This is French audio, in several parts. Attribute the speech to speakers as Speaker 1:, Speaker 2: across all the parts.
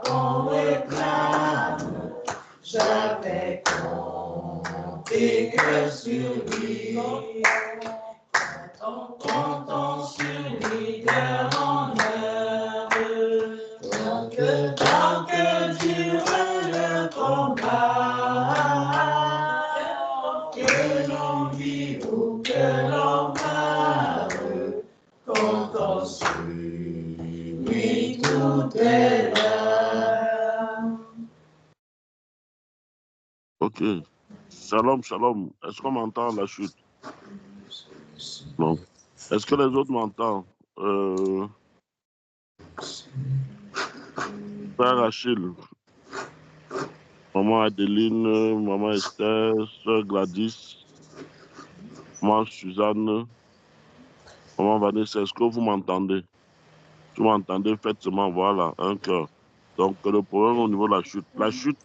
Speaker 1: qu'on réclame, j'avais compté que sur lui. Comptons sur lui d'heure en heure, tant que dure le combat, que l'on vive ou que l'on meure, comptons sur lui tout est l'heure.
Speaker 2: Ok. Shalom, shalom. Est-ce qu'on m'entend la chute? Non. Est-ce que les autres m'entendent? Père Achille, maman Adeline, maman Esther, soeur Gladys, maman Suzanne, maman Vanessa, est-ce que vous m'entendez? Si vous m'entendez, faites seulement, voilà, un cœur. Donc, le problème au niveau de la chute. La chute.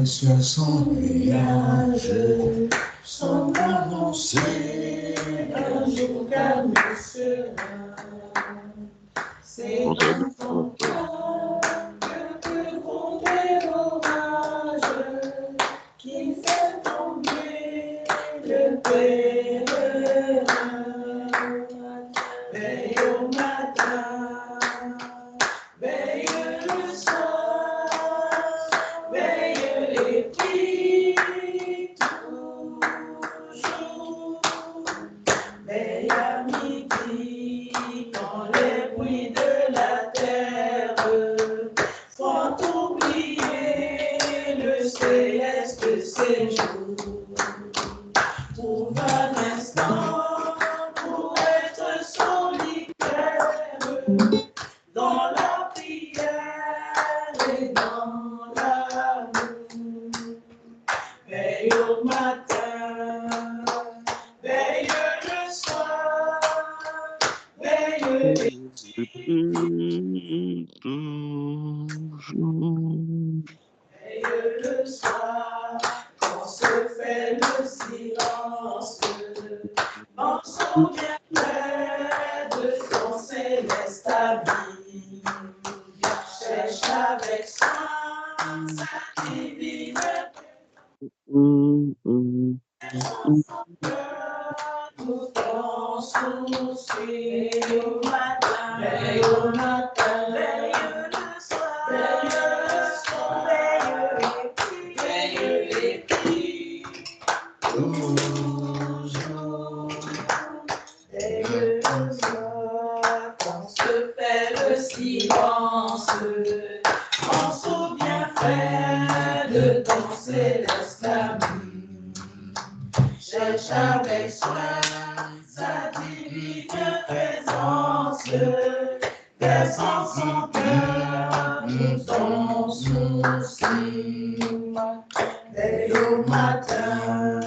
Speaker 1: Sur son nuage, son avancée, un jour calme sera. C'est dans ton cœur que vont des orages qui fait tomber le pèlerin. Veille au matin, veille le soir, veille et prie toujours. Veille à midi, quand les bruits de la terre font oublier le céleste séjour. Trouve un instant pour être solitaire dans la prière et dans l'amour. Veille au matin, veille le soir, veille et le soir, quand se fait le silence, pensons bien près de ton céleste ami. Cherche avec soin sa divine tout en souci au matin, veille au matin, veille le soir, veille et prie, toujours, veille le soir, quand se fait le silence, pense au bienfait de ton céleste ami. Cherche avec soin sa divine présence, descend son cœur tout ton souci. Veille au matin,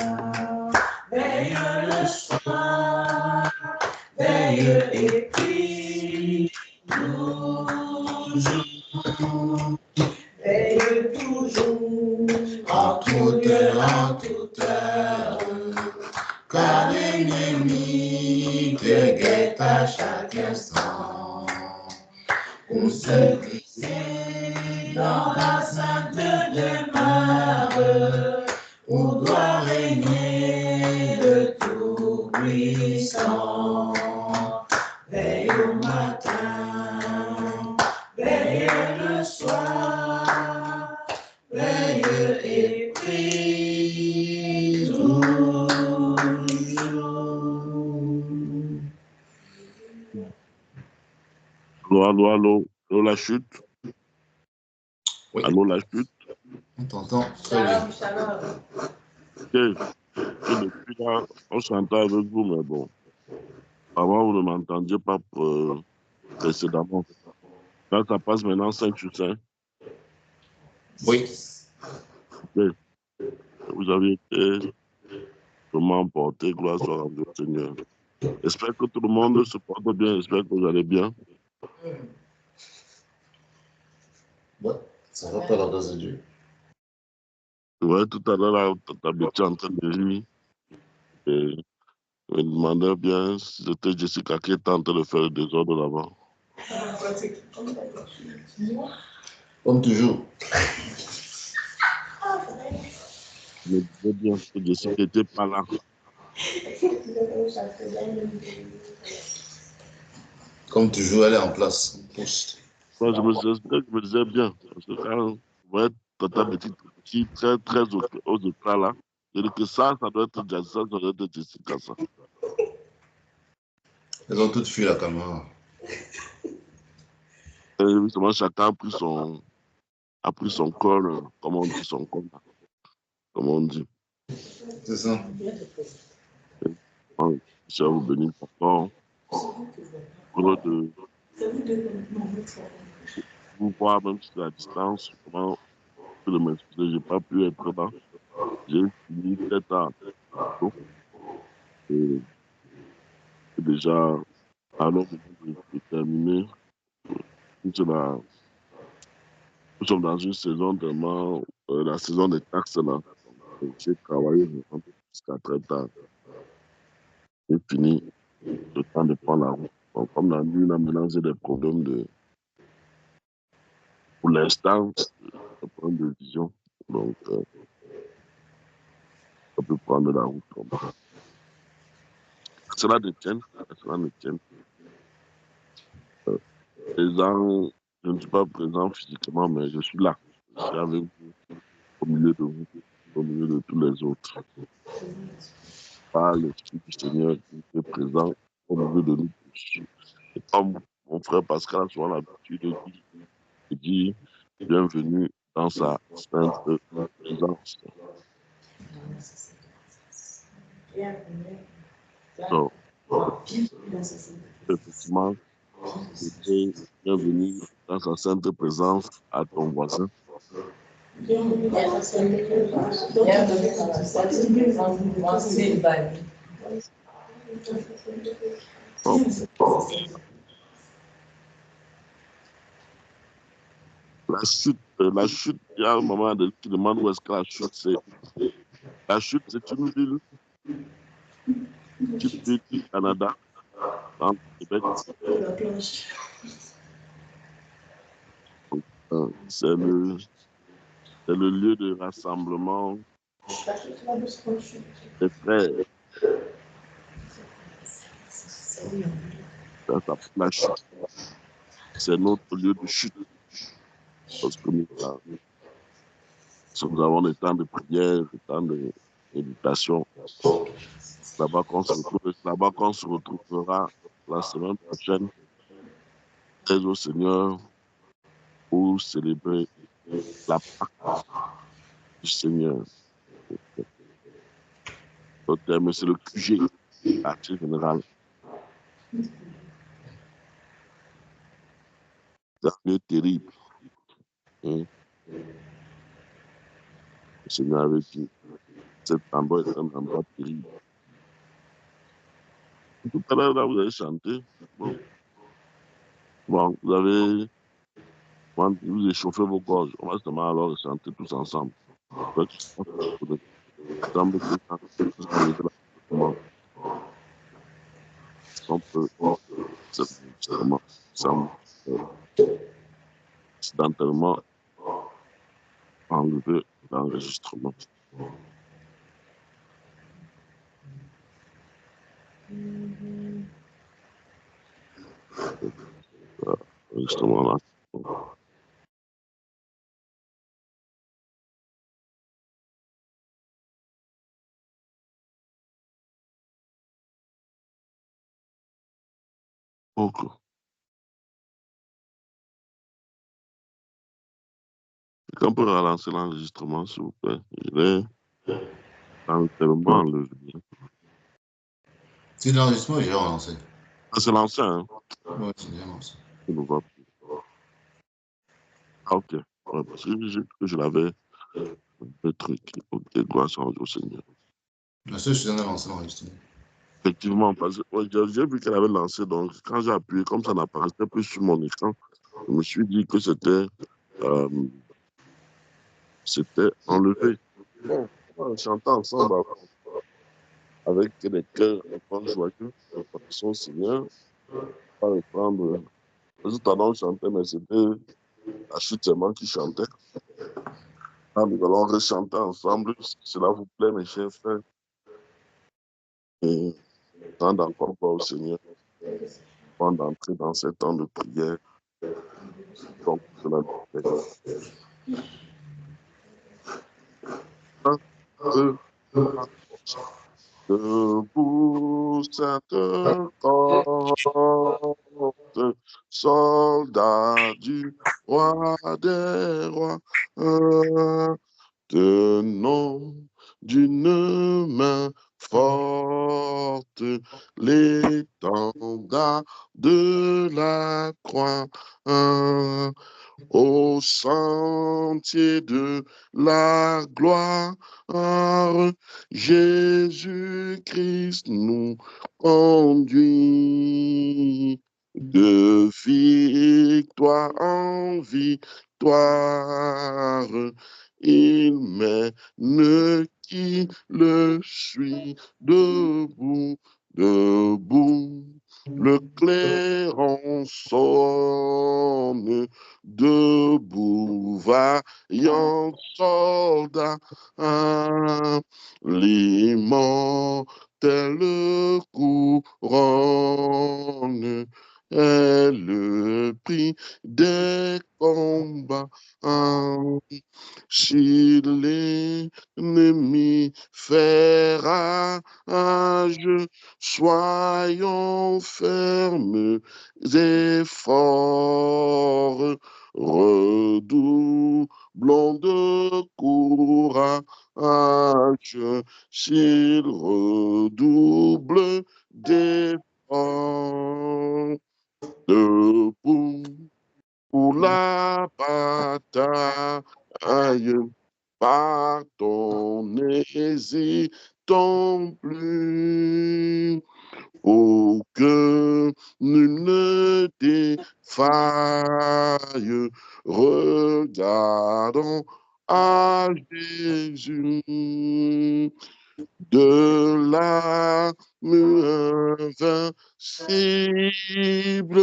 Speaker 1: veille le soir, veille et prie toujours. Veille toujours, en toute heure, car l'ennemi te guette à chaque instant. Pour se glisser dans la sainte demeure, où doit régner le Tout-Puissant. Veille au matin, veille le soir, veille et prie toujours.
Speaker 2: Allô, allô, allô. Allô, la chute.
Speaker 3: Oui.
Speaker 2: Allô, la chute.
Speaker 3: On t'entend très bien.
Speaker 2: Ok. Et depuis là, on s'entend avec vous, mais bon. Avant, vous ne m'entendiez pas précédemment. Là, ça passe maintenant 5 sur 5.
Speaker 3: Oui.
Speaker 2: Ok. Vous avez été vraiment emporté, gloire soit rendue au Seigneur. J'espère que tout le monde se porte bien, j'espère que vous allez bien.
Speaker 3: Ouais, ça va par la grâce de Dieu.
Speaker 2: Ouais, tout à l'heure, là, t'habitais en train de rire. Et je me demandais bien si c'était Jessica qui était en train de faire le désordre là-bas.
Speaker 3: Comme toujours.
Speaker 2: Je me disais bien que Jessica n'était pas là.
Speaker 3: Comme toujours, elle est en place. Poste.
Speaker 2: Moi, je me disais bien. Parce que quand on voit Tata Betty très, très aux écrans là, je dis que ça doit être Jessica, ça doit être Jessica, ça.
Speaker 3: Elles ont toutes fui la caméra.
Speaker 2: Et justement, chacun a pris son col, comme on dit, son col, comme on dit.
Speaker 3: C'est ça.
Speaker 2: Je vais vous bénir encore. Heureux de vous voir, même si c'est à distance. Comment je peux m'excuser, je n'ai pas pu être là. J'ai fini très tard. Et c'est déjà à l'heure de terminer. Nous sommes dans une saison vraiment, la saison des taxes là. J'ai travaillé vraiment jusqu'à très tard. J'ai fini le temps de prendre la route. Donc, comme la nuit, là, maintenant, j'ai des problèmes pour l'instant, de prendre des décisions. Donc, on peut prendre la route comme ça. Cela détient, cela détient. Présent, je ne suis pas présent physiquement, mais je suis là. Je suis avec vous, au milieu de vous, au milieu de tous les autres. Par l'Esprit du Seigneur qui est présent au milieu de nous tous. Et comme mon frère Pascal a souvent l'habitude de dire, bienvenue dans sa sainte présence. Donc, effectivement, c'était bienvenue dans sa sainte présence à ton voisin. Donc, la chute, il y a un moment qui demande où est-ce que la chute c'est. La chute, c'est une ville type du Canada, dans le Québec. C'est le lieu de rassemblement des frères. Ça s'appelle la chute. C'est notre lieu de chute. Parce que nous avons des temps de prière, des temps de méditation. Là-bas qu'on se retrouvera la semaine prochaine, très au Seigneur, pour célébrer la Pâque du Seigneur. Le terme, c'est le QG, quartier général. C'est un lieu terrible. Le Seigneur avait dit, cet endroit est un endroit terrible. Tout à l'heure, là, vous avez chanté. Bon, vous échauffez vos gorges. On va seulement alors chanter tous ensemble. Ensemble, on peut accidentellement enlever l'enregistrement. Enregistrement là. Ok. On peut relancer l'enregistrement, s'il vous plaît. Il est tellement enlevé.
Speaker 3: C'est l'enregistrement, j'ai relancé.
Speaker 2: Ah, c'est l'ancien, hein?
Speaker 3: Oui, c'est bien lancé.
Speaker 2: Je ne vois plus. Ah, ok. Ouais, parce que je l'avais, le truc. Ok, gloire soit au Seigneur.
Speaker 3: La seule chose, elle a lancé l'enregistrement.
Speaker 2: Effectivement, parce que ouais, j'ai vu qu'elle avait lancé, donc quand j'ai appuyé, comme ça n'apparaissait plus sur mon écran, je me suis dit que euh, c'était enlevé. Bon, on va chanter ensemble avec les cœurs encore joyeux, reconnaissons au Seigneur, pas reprendre. Les autres, on chantait, mais c'était La suite, c'est moi qui chantais. Ah, nous allons rechanter ensemble, si cela vous plaît, mes chers frères. Et rendre encore gloire au Seigneur avant d'entrer dans ce temps de prière. Donc, cela nous plaît. Un, deux, trois. Debout, cette corde, soldat du roi des rois, tenons d'une main forte l'étendard de la croix. Au sentier de la gloire, Jésus-Christ nous conduit de victoire en victoire. Il mène qui le suit debout, debout. Le clairon sonne, debout, vaillant soldat, l'immortelle couronne est le prix des combats. Si l'ennemi fait rage, soyons fermes et forts, redoublons de courage, s'il redouble d'efforts. Debout pour la bataille, partons, n'hésitons plus, pour que nul ne défaille. Regardons à Jésus, de l'âme invincible,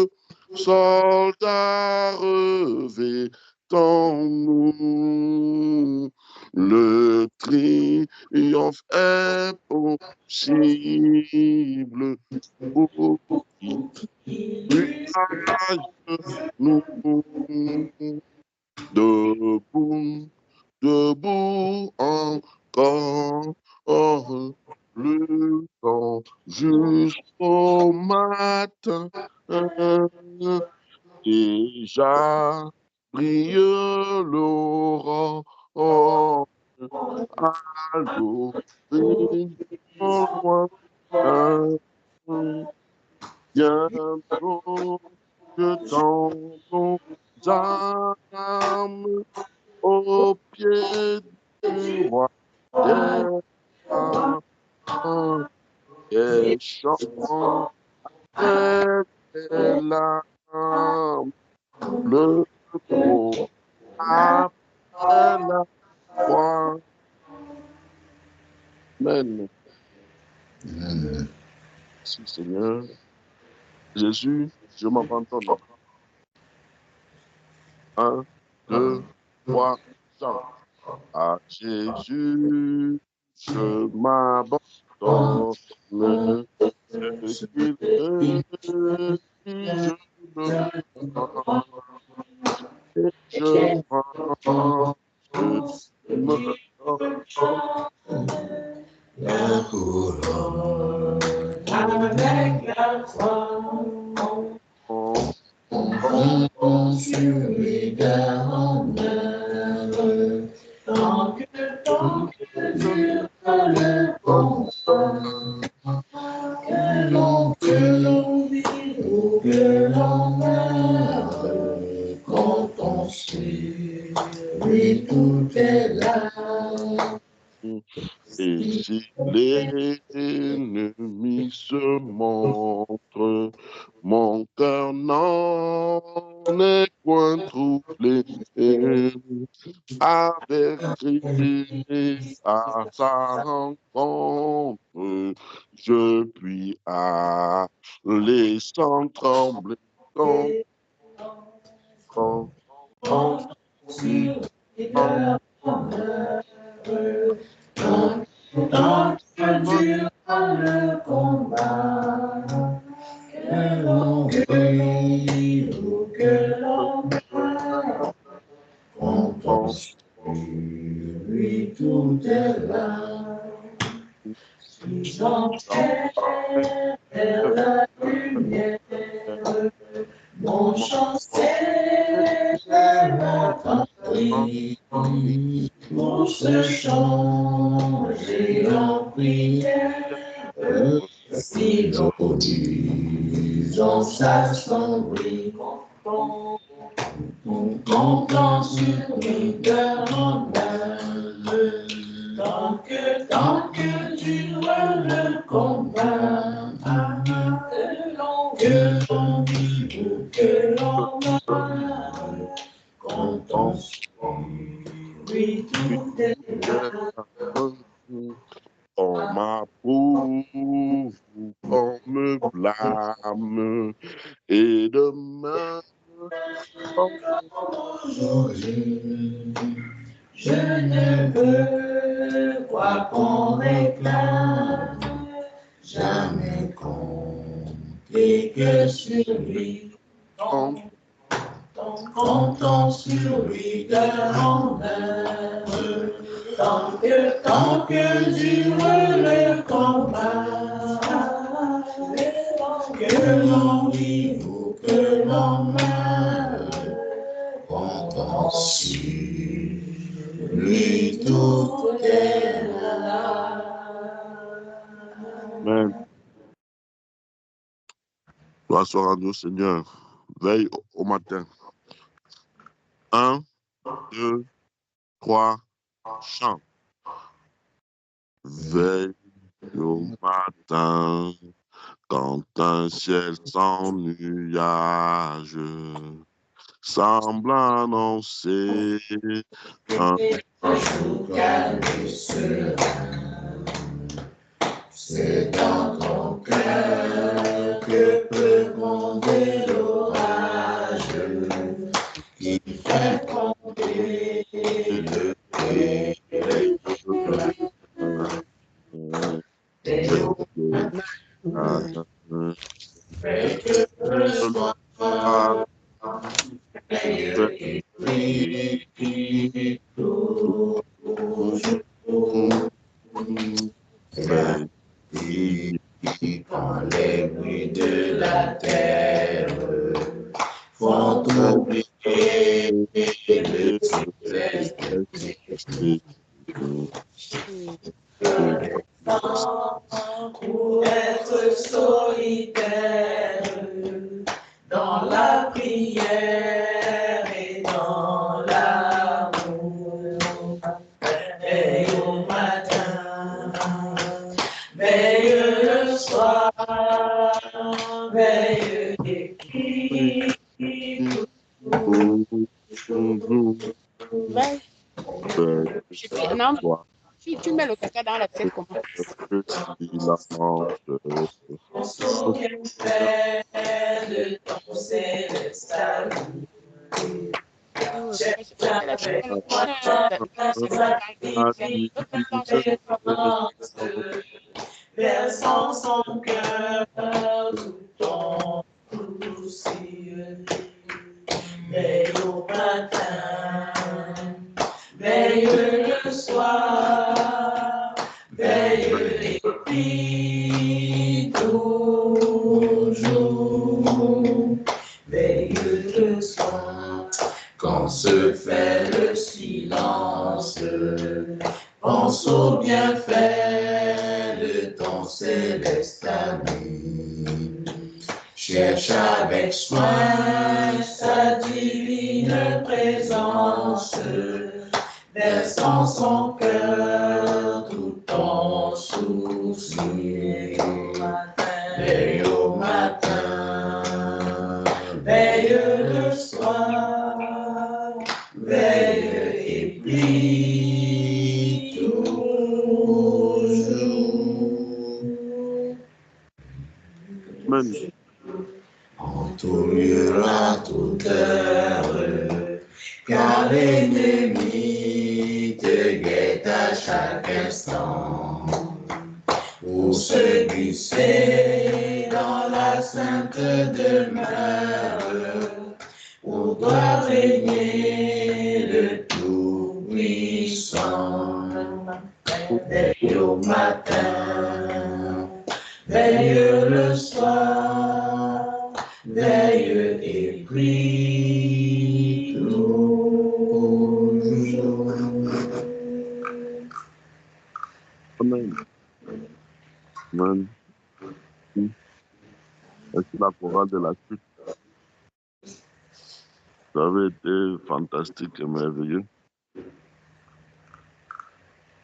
Speaker 2: soldats revêtons-nous. Le triomphe est possible pour qui lui nous. Debout, debout encore, le temps jusqu'au matin. Déjà brille l'aurore, à l'horizon lointain. Bientôt que dans nos âmes, au pied du roi des rois, des chants après des larmes, le trône après la croix. Amen. Merci Seigneur. Jésus, je m'abandonne. 1, 2, 3, chante. À Jésus, je m'abandonne. Ce qu'il me dit, je le prends. Et je prends. Je me
Speaker 1: La couronne avec la croix, on sur éternel, tant que dure le combat, que l'on vit ou que l'on meurt, quand on suit, lui tout est là.
Speaker 2: Et si l'ennemi se montre, mon cœur n'en est point troublé. Avec Christ à sa rencontre, je puis aller sans trembler.
Speaker 1: sur les cœurs tant que durera le combat, que l'on guérit ou que l'on meurt, quand on suit lui tout est là. Si on tient vers la lumière, mon chant s'élève en cri, pour se changer en prière. Si nos disons s'assombrit, comptant sur nous en tant que dure le combat, que l'on vive ou que l'on meure, quand on suit, lui tout est là.
Speaker 2: On m'approuve, on me blâme, et demain,
Speaker 1: Aujourd'hui, je ne veux quoi qu'on réclame, jamais compter que sur lui, comptant sur lui d'heure en heure, tant que dure le combat, que l'on vive ou que l'on meure, comptant sur lui tout est là.
Speaker 2: Amen. Gloire soit rendue au Seigneur. Veille au matin. 1, 2, 3, chant. Veille au matin, quand un ciel sans nuage semble annoncer un
Speaker 1: jour calme et serein, c'est dans ton cœur que peut gronder l'orage qui fait tomber le quand les bruits de la terre font oublier le céleste pour être solitaire dans la prière et dans l'amour. Veille au matin, veille le soir, veille et qui
Speaker 4: Non, si tu mets le caca dans la tête, comment?
Speaker 1: on souvient de ton céleste amour. Versant son cœur tout ton souci. Veille au matin, veille le soir, veille et prie toujours. Veille le soir, quand se fait le silence, pense au bienfait de ton céleste ami. Cherche avec soin sa divine présence, versant son cœur tout en souci. Veille au matin, veille le soir, veille et prie toujours.
Speaker 2: Amen.
Speaker 1: En tout lieu, à toute heure, l'ennemi te guette à chaque instant pour se glisser dans la sainte demeure, où doit régner le Tout-Puissant. Veille au matin, veille le soir, veille et prie toujours.
Speaker 2: Amen. Amen. Est-ce que la chorale de la suite, ça avait été fantastique et merveilleux.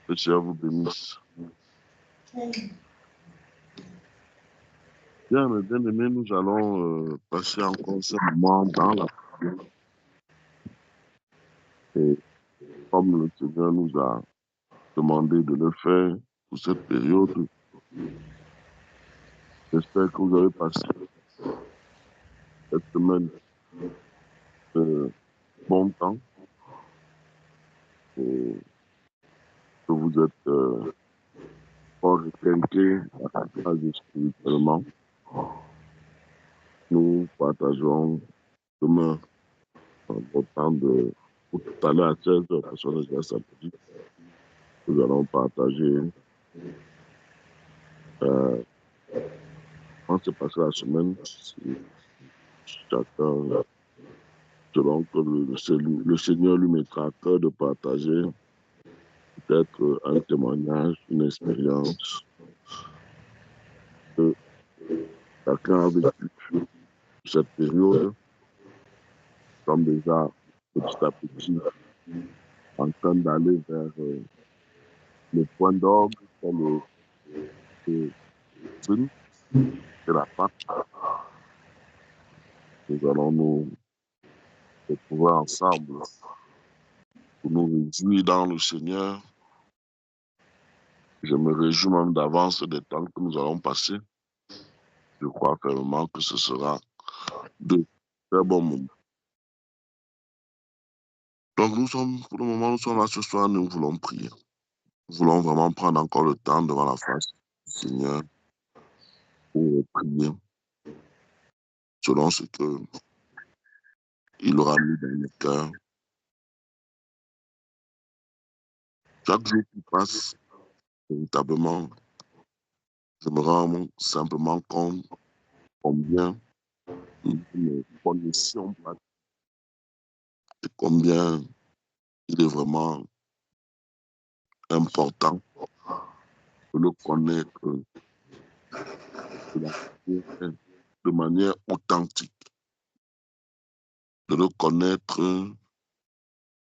Speaker 2: Que le Seigneur vous bénisse. Bien, mes bien-aimés, nous allons passer encore ce moment dans la prière. Et comme le Seigneur nous a demandé de le faire pour cette période, j'espère que vous avez passé cette semaine de bon temps et que vous êtes fort requinqués à la base spirituellement. Nous partageons demain notre temps de tout à l'heure à 16h, parce qu'on est déjà samedi. Nous allons partager comment s'est passée la semaine. Chacun, selon que le Seigneur lui mettra à cœur de partager peut-être un témoignage, une expérience que chacun a vécu cette période, comme déjà petit à petit en train d'aller vers le point d'orgue, c'est le Dieu de la Pâque. Nous allons nous retrouver ensemble pour nous réjouir dans le Seigneur. Je me réjouis même d'avance des temps que nous allons passer. Je crois fermement que ce sera de très bons moments. Donc pour le moment, nous sommes là ce soir, nous voulons prier. Nous voulons vraiment prendre encore le temps devant la face du Seigneur pour prier selon ce qu'il aura mis dans le cœur. Chaque jour qui passe, véritablement, je me rends simplement compte combien nous ne connaissions pas et combien il est vraiment important de le connaître de manière authentique, de le connaître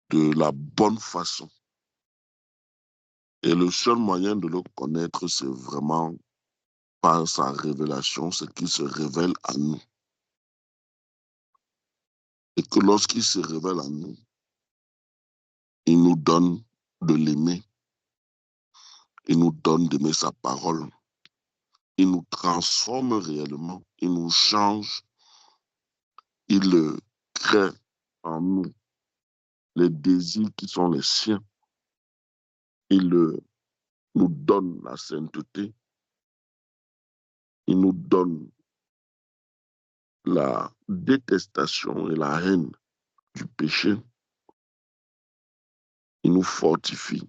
Speaker 2: de la bonne façon. Et le seul moyen de le connaître, c'est vraiment par sa révélation, c'est qu'il se révèle à nous. Et que lorsqu'il se révèle à nous, il nous donne de l'aimer. Il nous donne d'aimer sa parole. Il nous transforme réellement. Il nous change. Il crée en nous les désirs qui sont les siens. Il nous donne la sainteté. Il nous donne la détestation et la haine du péché. Il nous fortifie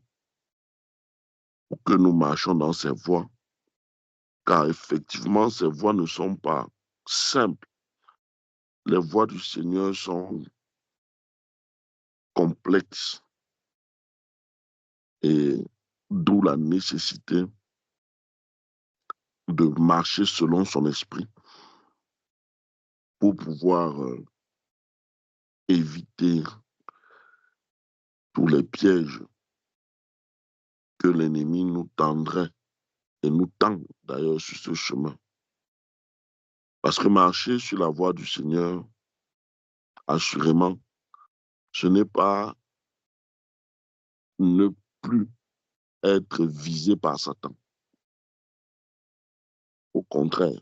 Speaker 2: pour que nous marchions dans ses voies. Car effectivement, ces voies ne sont pas simples. Les voies du Seigneur sont complexes. Et d'où la nécessité de marcher selon son esprit pour pouvoir éviter tous les pièges que l'ennemi nous tendrait et nous tend d'ailleurs sur ce chemin. Parce que marcher sur la voie du Seigneur, assurément, ce n'est pas ne plus être visé par Satan. Au contraire,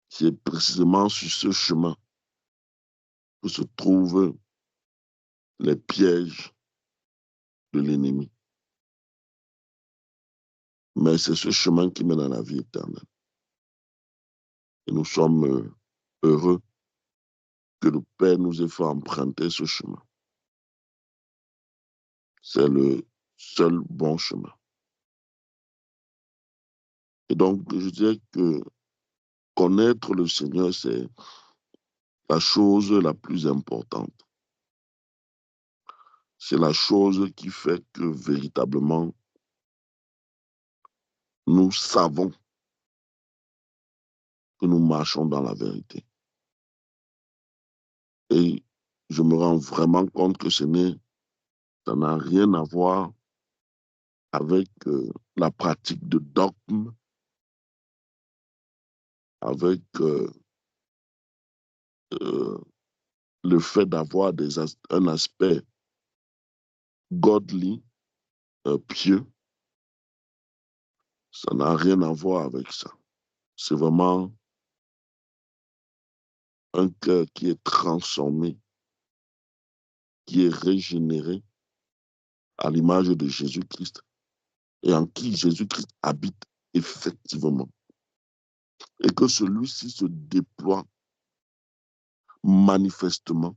Speaker 2: c'est précisément sur ce chemin que se trouve les pièges de l'ennemi. Mais c'est ce chemin qui mène à la vie éternelle. Et nous sommes heureux que le Père nous ait fait emprunter ce chemin. C'est le seul bon chemin. Et donc, je dirais que connaître le Seigneur, c'est la chose la plus importante. C'est la chose qui fait que véritablement, nous savons que nous marchons dans la vérité. Et je me rends vraiment compte que ça n'a rien à voir avec la pratique de dogmes, avec le fait d'avoir un aspect godly, pieux. Ça n'a rien à voir avec ça. C'est vraiment un cœur qui est transformé, qui est régénéré à l'image de Jésus-Christ et en qui Jésus-Christ habite effectivement. Et que celui-ci se déploie manifestement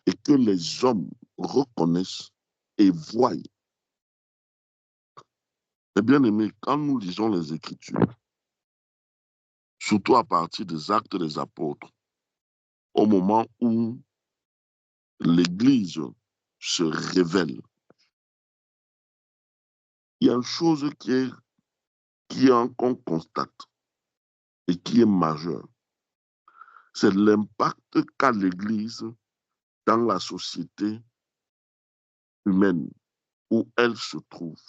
Speaker 2: et que les hommes reconnaissent et voient. Et bien aimé, quand nous lisons les Écritures, surtout à partir des Actes des Apôtres, au moment où l'Église se révèle, il y a une chose qu'on constate et qui est majeure. C'est l'impact qu'a l'Église dans la société humaine où elle se trouve.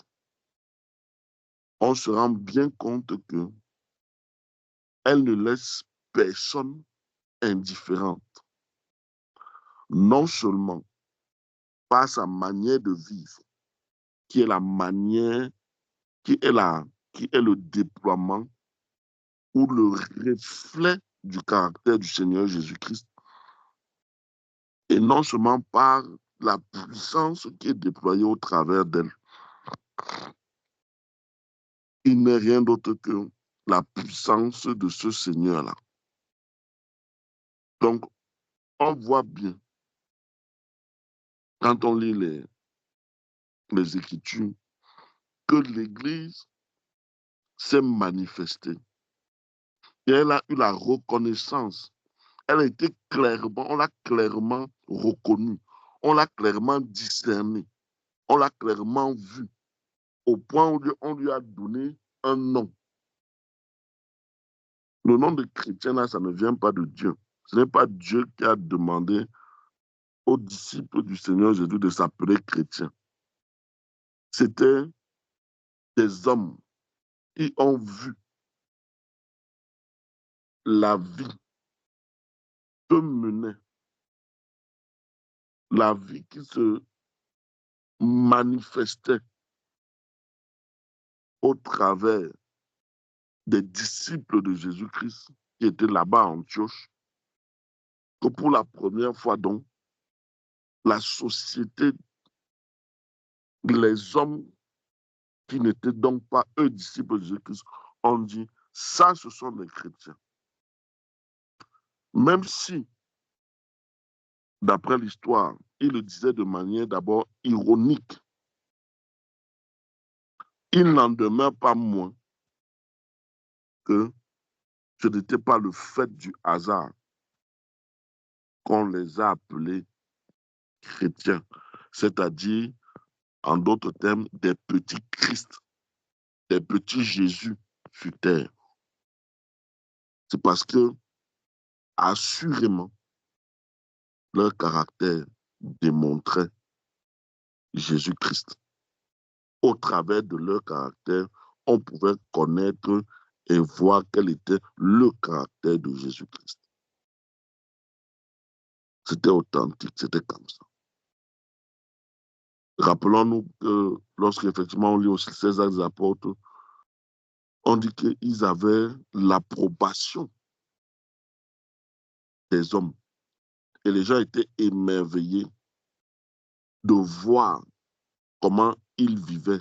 Speaker 2: On se rend bien compte que elle ne laisse personne indifférente. Non seulement par sa manière de vivre, qui est la manière, qui est le déploiement ou le reflet du caractère du Seigneur Jésus-Christ, et non seulement par la puissance qui est déployée au travers d'elle. Il n'est rien d'autre que la puissance de ce Seigneur-là. Donc, on voit bien, quand on lit les Écritures, que l'Église s'est manifestée. Et elle a eu la reconnaissance. Elle a été clairement, on l'a clairement reconnue. On l'a clairement discernée. On l'a clairement vue. Au point où on lui a donné un nom. Le nom de chrétien, là, ça ne vient pas de Dieu. Ce n'est pas Dieu qui a demandé aux disciples du Seigneur Jésus de s'appeler chrétiens. C'était des hommes qui ont vu la vie que menait, la vie qui se manifestait au travers des disciples de Jésus-Christ qui étaient là-bas à Antioche, que pour la première fois, donc, la société, les hommes qui n'étaient donc pas eux disciples de Jésus-Christ, ont dit, ça, ce sont des chrétiens. Même si, d'après l'histoire, il le disait de manière d'abord ironique, il n'en demeure pas moins que ce n'était pas le fait du hasard qu'on les a appelés chrétiens, c'est-à-dire, en d'autres termes, des petits Christ, des petits Jésus sur terre. C'est parce que, assurément, leur caractère démontrait Jésus-Christ. Au travers de leur caractère, on pouvait connaître et voir quel était le caractère de Jésus-Christ. C'était authentique, c'était comme ça. Rappelons-nous que lorsqu'effectivement on lit aussi ces Actes des Apôtres, on dit qu'ils avaient l'approbation des hommes. Et les gens étaient émerveillés de voir comment ils vivaient,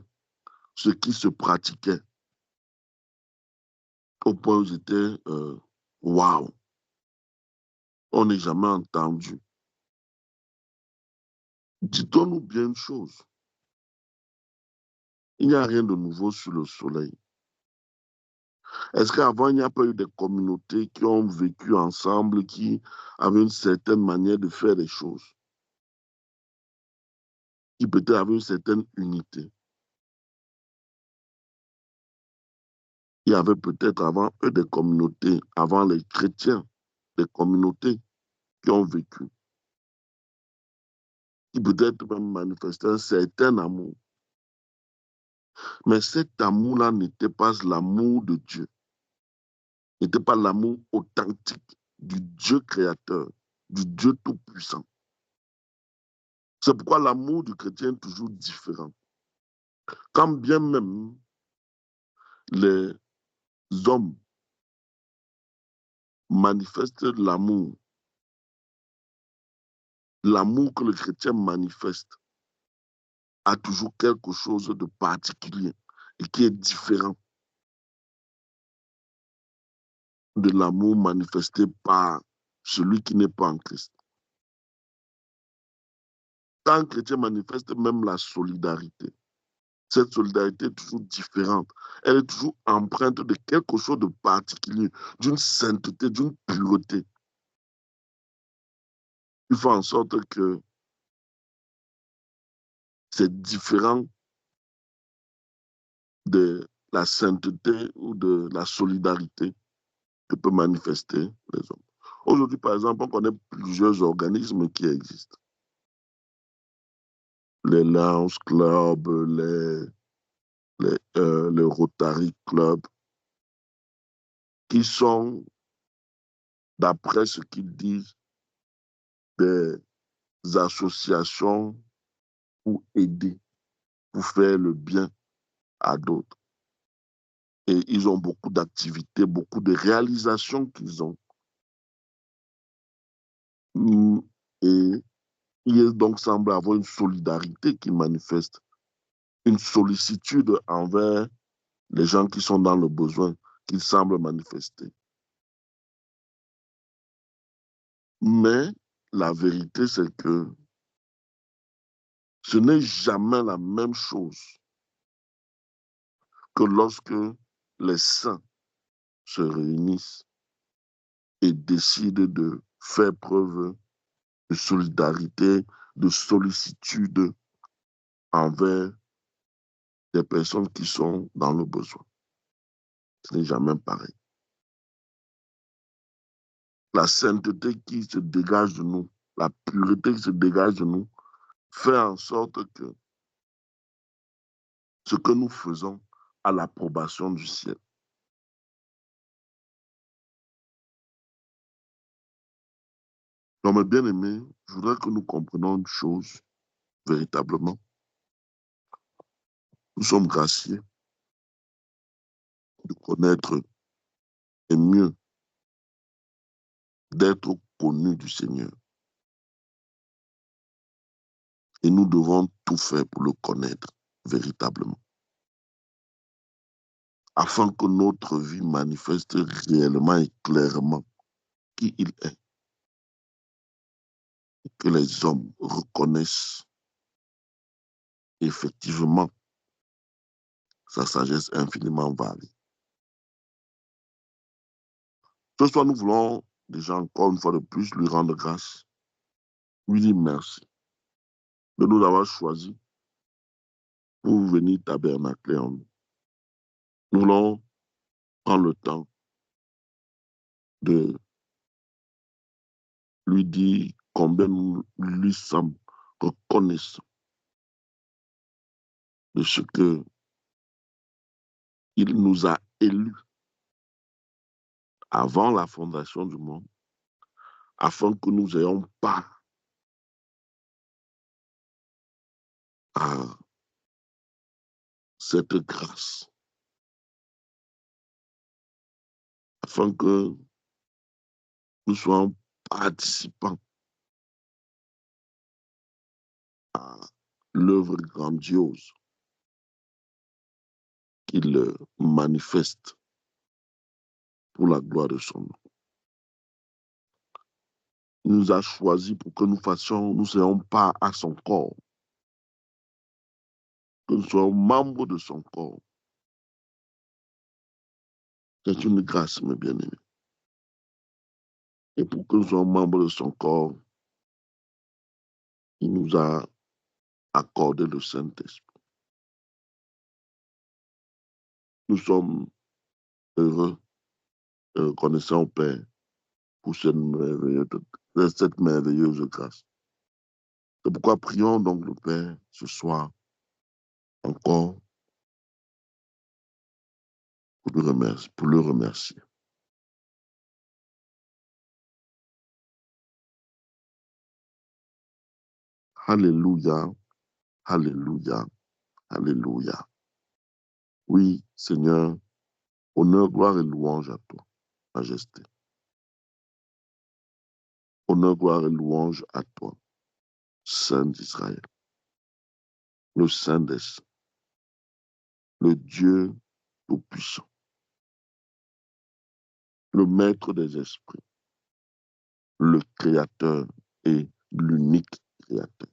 Speaker 2: ce qui se pratiquait, au point où j'étais, waouh, on n'est jamais entendu. Dites-nous bien une chose, il n'y a rien de nouveau sur le soleil. Est-ce qu'avant, il n'y a pas eu des communautés qui ont vécu ensemble, qui avaient une certaine manière de faire les choses, qui peut-être avaient une certaine unité? Il y avait peut-être avant eux des communautés, avant les chrétiens, des communautés qui ont vécu, qui peut-être même manifestaient un certain amour. Mais cet amour-là n'était pas l'amour de Dieu, n'était pas l'amour authentique du Dieu créateur, du Dieu tout-puissant. C'est pourquoi l'amour du chrétien est toujours différent. Quand bien même les hommes manifestent l'amour, l'amour que le chrétien manifeste a toujours quelque chose de particulier et qui est différent de l'amour manifesté par celui qui n'est pas en Christ. Quand un chrétien manifeste même la solidarité, cette solidarité est toujours différente. Elle est toujours empreinte de quelque chose de particulier, d'une sainteté, d'une pureté. Il fait en sorte que c'est différent de la sainteté ou de la solidarité que peuvent manifester les hommes. Aujourd'hui, par exemple, on connaît plusieurs organismes qui existent. Les Lions Club, les Rotary Club, qui sont, d'après ce qu'ils disent, des associations pour aider, pour faire le bien à d'autres. Et ils ont beaucoup d'activités, beaucoup de réalisations qu'ils ont. Et il donc semble avoir une solidarité qu'ils manifestent, une sollicitude envers les gens qui sont dans le besoin, qu'ils semblent manifester. Mais la vérité, c'est que ce n'est jamais la même chose que lorsque les saints se réunissent et décident de faire preuve de solidarité, de sollicitude envers des personnes qui sont dans le besoin. Ce n'est jamais pareil. La sainteté qui se dégage de nous, la pureté qui se dégage de nous, fait en sorte que ce que nous faisons a l'approbation du ciel. Donc, mes bien-aimés, je voudrais que nous comprenions une chose véritablement. Nous sommes graciés de connaître et mieux d'être connus du Seigneur. Et nous devons tout faire pour le connaître véritablement, afin que notre vie manifeste réellement et clairement qui il est, et que les hommes reconnaissent effectivement sa sagesse infiniment varie. Ce soir, nous voulons déjà encore une fois de plus lui rendre grâce, lui dire merci de nous avoir choisis pour venir tabernacler en nous. Nous voulons prendre le temps de lui dire combien nous lui sommes reconnaissants de ce que il nous a élus avant la fondation du monde, afin que nous ayons part à cette grâce, afin que nous soyons participants à l'œuvre grandiose qu'il manifeste pour la gloire de son nom. Il nous a choisis pour que nous soyons part à son corps, que nous soyons membres de son corps. C'est une grâce, mes bien-aimés. Et pour que nous soyons membres de son corps, il nous a accordé le Saint-Esprit. Nous sommes heureux et reconnaissants au Père pour cette merveilleuse grâce. C'est pourquoi prions donc le Père ce soir encore pour le remercier. Alléluia, alléluia, alléluia. Oui, Seigneur, honneur, gloire et louange à toi, Majesté. Honneur, gloire et louange à toi, Saint d'Israël, le Saint des Saints, le Dieu Tout-Puissant, le Maître des esprits, le Créateur et l'unique Créateur.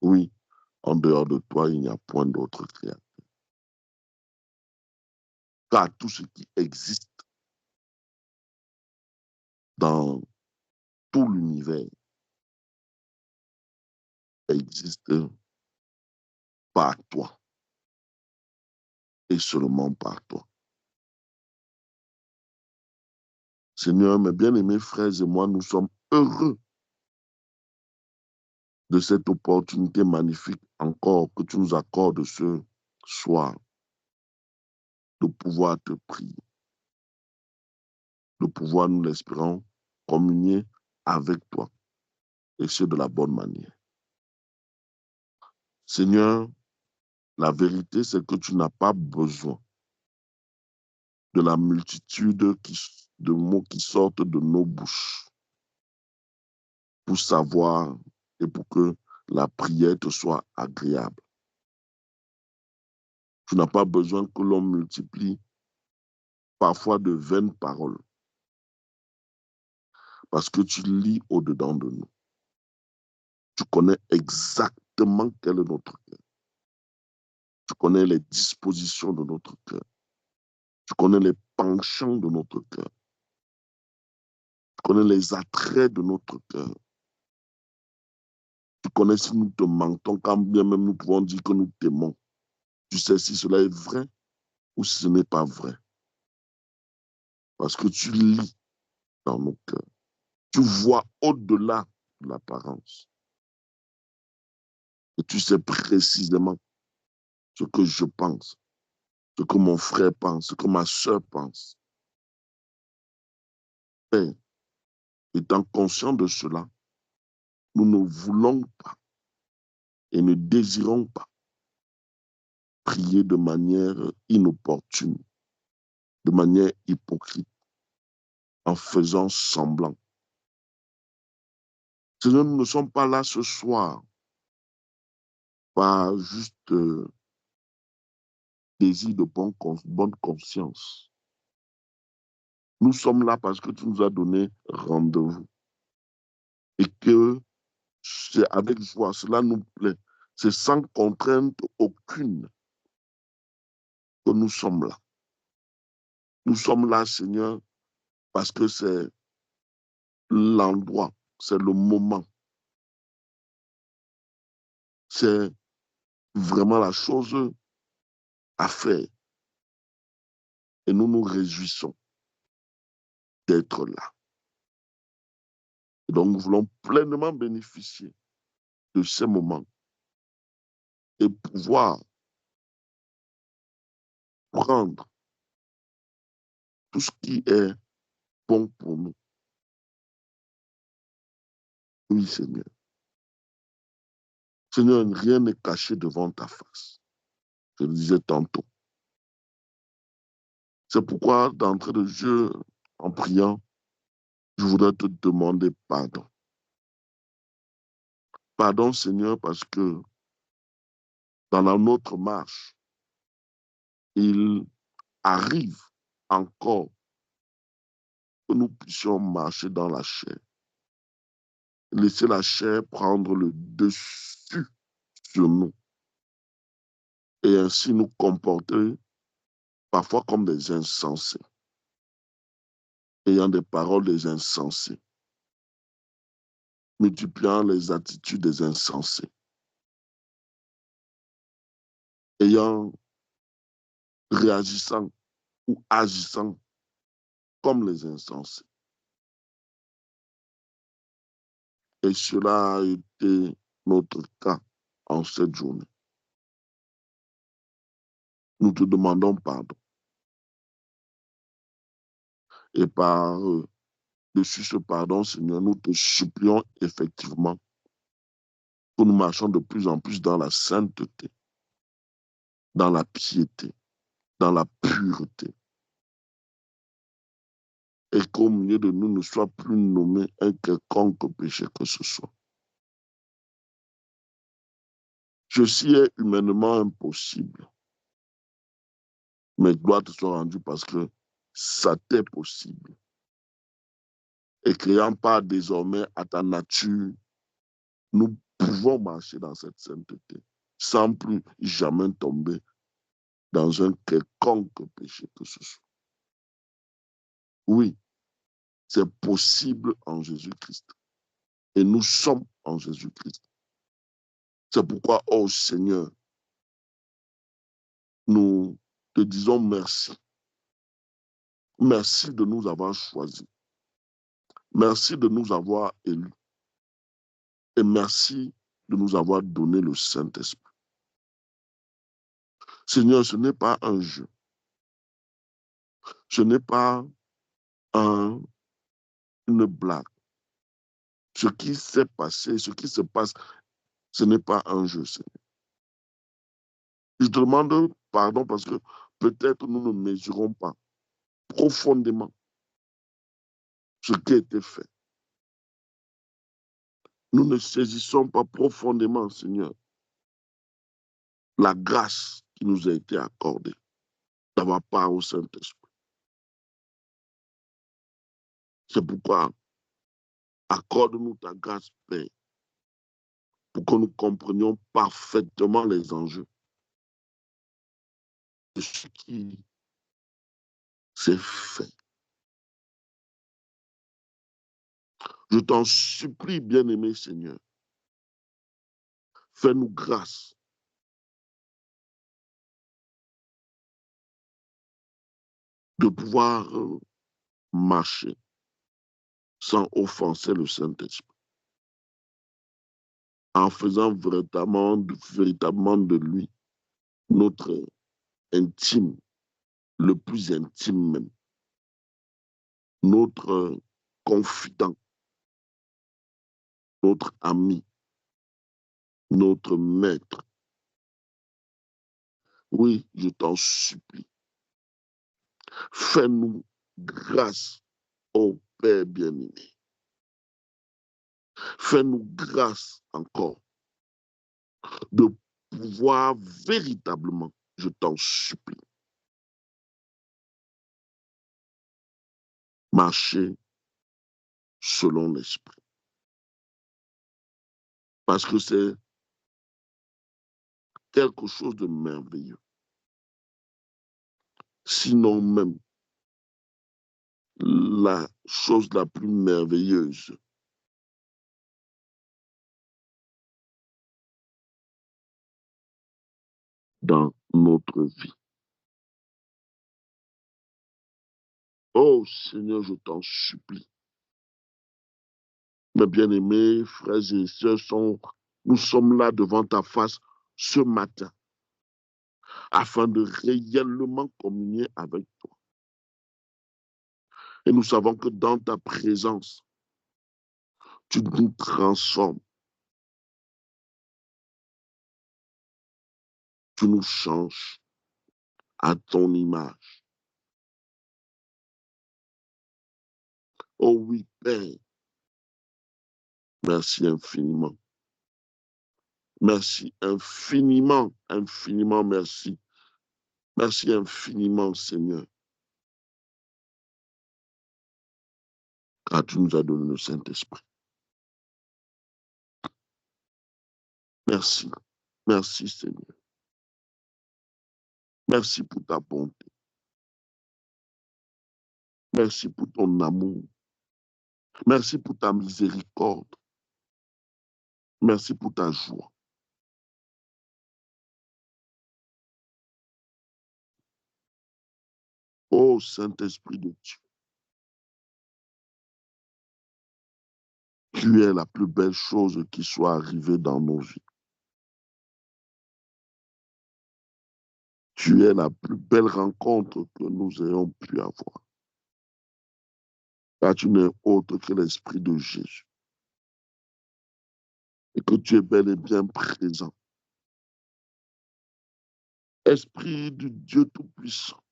Speaker 2: Oui, en dehors de toi, il n'y a point d'autre Créateur. Car tout ce qui existe dans tout l'univers existe par toi et seulement par toi. Seigneur, mes bien-aimés frères et moi, nous sommes heureux de cette opportunité magnifique encore que tu nous accordes ce soir de pouvoir te prier, de pouvoir, nous l'espérons, communier avec toi et ce de la bonne manière. Seigneur, la vérité, c'est que tu n'as pas besoin de la multitude de mots qui sortent de nos bouches pour savoir et pour que la prière te soit agréable. Tu n'as pas besoin que l'on multiplie parfois de vaines paroles parce que tu lis au-dedans de nous. Tu connais exactement quel est notre cœur. Tu connais les dispositions de notre cœur. Tu connais les penchants de notre cœur. Tu connais les attraits de notre cœur. Tu connais si nous te mentons, quand bien même nous pouvons dire que nous t'aimons. Tu sais si cela est vrai ou si ce n'est pas vrai. Parce que tu lis dans nos cœurs. Tu vois au-delà de l'apparence. Et tu sais précisément ce que je pense, ce que mon frère pense, ce que ma soeur pense. Et étant conscient de cela, nous ne voulons pas et ne désirons pas prier de manière inopportune, de manière hypocrite, en faisant semblant. Seigneur, nous ne sommes pas là ce soir par juste désir de bonne conscience. Nous sommes là parce que tu nous as donné rendez-vous et que c'est avec joie, cela nous plaît. C'est sans contrainte aucune que nous sommes là. Nous sommes là, Seigneur, parce que c'est l'endroit, c'est le moment. C'est vraiment la chose à faire. Et nous nous réjouissons d'être là. Et donc, nous voulons pleinement bénéficier de ces moments et pouvoir prendre tout ce qui est bon pour nous. Oui, Seigneur. Seigneur, rien n'est caché devant ta face. Je le disais tantôt. C'est pourquoi, d'entrée de jeu, en priant, je voudrais te demander pardon. Pardon, Seigneur, parce que dans notre marche, il arrive encore que nous puissions marcher dans la chair. Laisser la chair prendre le dessus sur nous et ainsi nous comporter parfois comme des insensés, ayant des paroles des insensés, multipliant les attitudes des insensés, réagissant ou agissant comme les insensés. Et cela a été notre cas en cette journée. Nous te demandons pardon. Et dessus ce pardon, Seigneur, nous te supplions effectivement que nous marchions de plus en plus dans la sainteté, dans la piété, dans la pureté. Et qu'au milieu de nous ne soit plus nommé un quelconque péché que ce soit. Ceci est humainement impossible. Mais gloire te soit rendue parce que ça t'est possible. Et créant pas désormais à ta nature, nous pouvons marcher dans cette sainteté sans plus jamais tomber dans un quelconque péché que ce soit. Oui, c'est possible en Jésus-Christ. Et nous sommes en Jésus-Christ. C'est pourquoi, oh Seigneur, nous te disons merci. Merci de nous avoir choisis. Merci de nous avoir élus. Et merci de nous avoir donné le Saint-Esprit. Seigneur, ce n'est pas un jeu. Ce n'est pas une blague. Ce qui s'est passé, ce qui se passe, ce n'est pas un jeu, Seigneur. Je te demande pardon parce que peut-être nous ne mesurons pas profondément ce qui a été fait. Nous ne saisissons pas profondément, Seigneur, la grâce qui nous a été accordée d'avoir part au Saint-Esprit. C'est pourquoi accorde-nous ta grâce, Père, pour que nous comprenions parfaitement les enjeux de ce qui s'est fait. Je t'en supplie, bien-aimé Seigneur, fais-nous grâce de pouvoir marcher sans offenser le Saint-Esprit, en faisant véritablement de lui notre intime, le plus intime même, notre confident, notre ami, notre maître. Oui, je t'en supplie. Fais-nous grâce, ô Père bien-aimé. Fais-nous grâce encore de pouvoir véritablement, je t'en supplie, marcher selon l'Esprit. Parce que c'est quelque chose de merveilleux. Sinon même, la chose la plus merveilleuse dans notre vie. Oh Seigneur, je t'en supplie. Mes bien-aimés frères et sœurs, nous sommes là devant ta face ce matin afin de réellement communier avec toi. Et nous savons que dans ta présence, tu nous transformes, tu nous changes à ton image. Oh oui, Père, merci infiniment. Merci infiniment, infiniment merci. Merci infiniment, Seigneur, car tu nous as donné le Saint-Esprit. Merci. Merci, Seigneur. Merci pour ta bonté. Merci pour ton amour. Merci pour ta miséricorde. Merci pour ta joie. Ô Saint-Esprit de Dieu, tu es la plus belle chose qui soit arrivée dans nos vies. Tu es la plus belle rencontre que nous ayons pu avoir. Car tu n'es autre que l'Esprit de Jésus. Et que tu es bel et bien présent. Esprit du Dieu Tout-Puissant.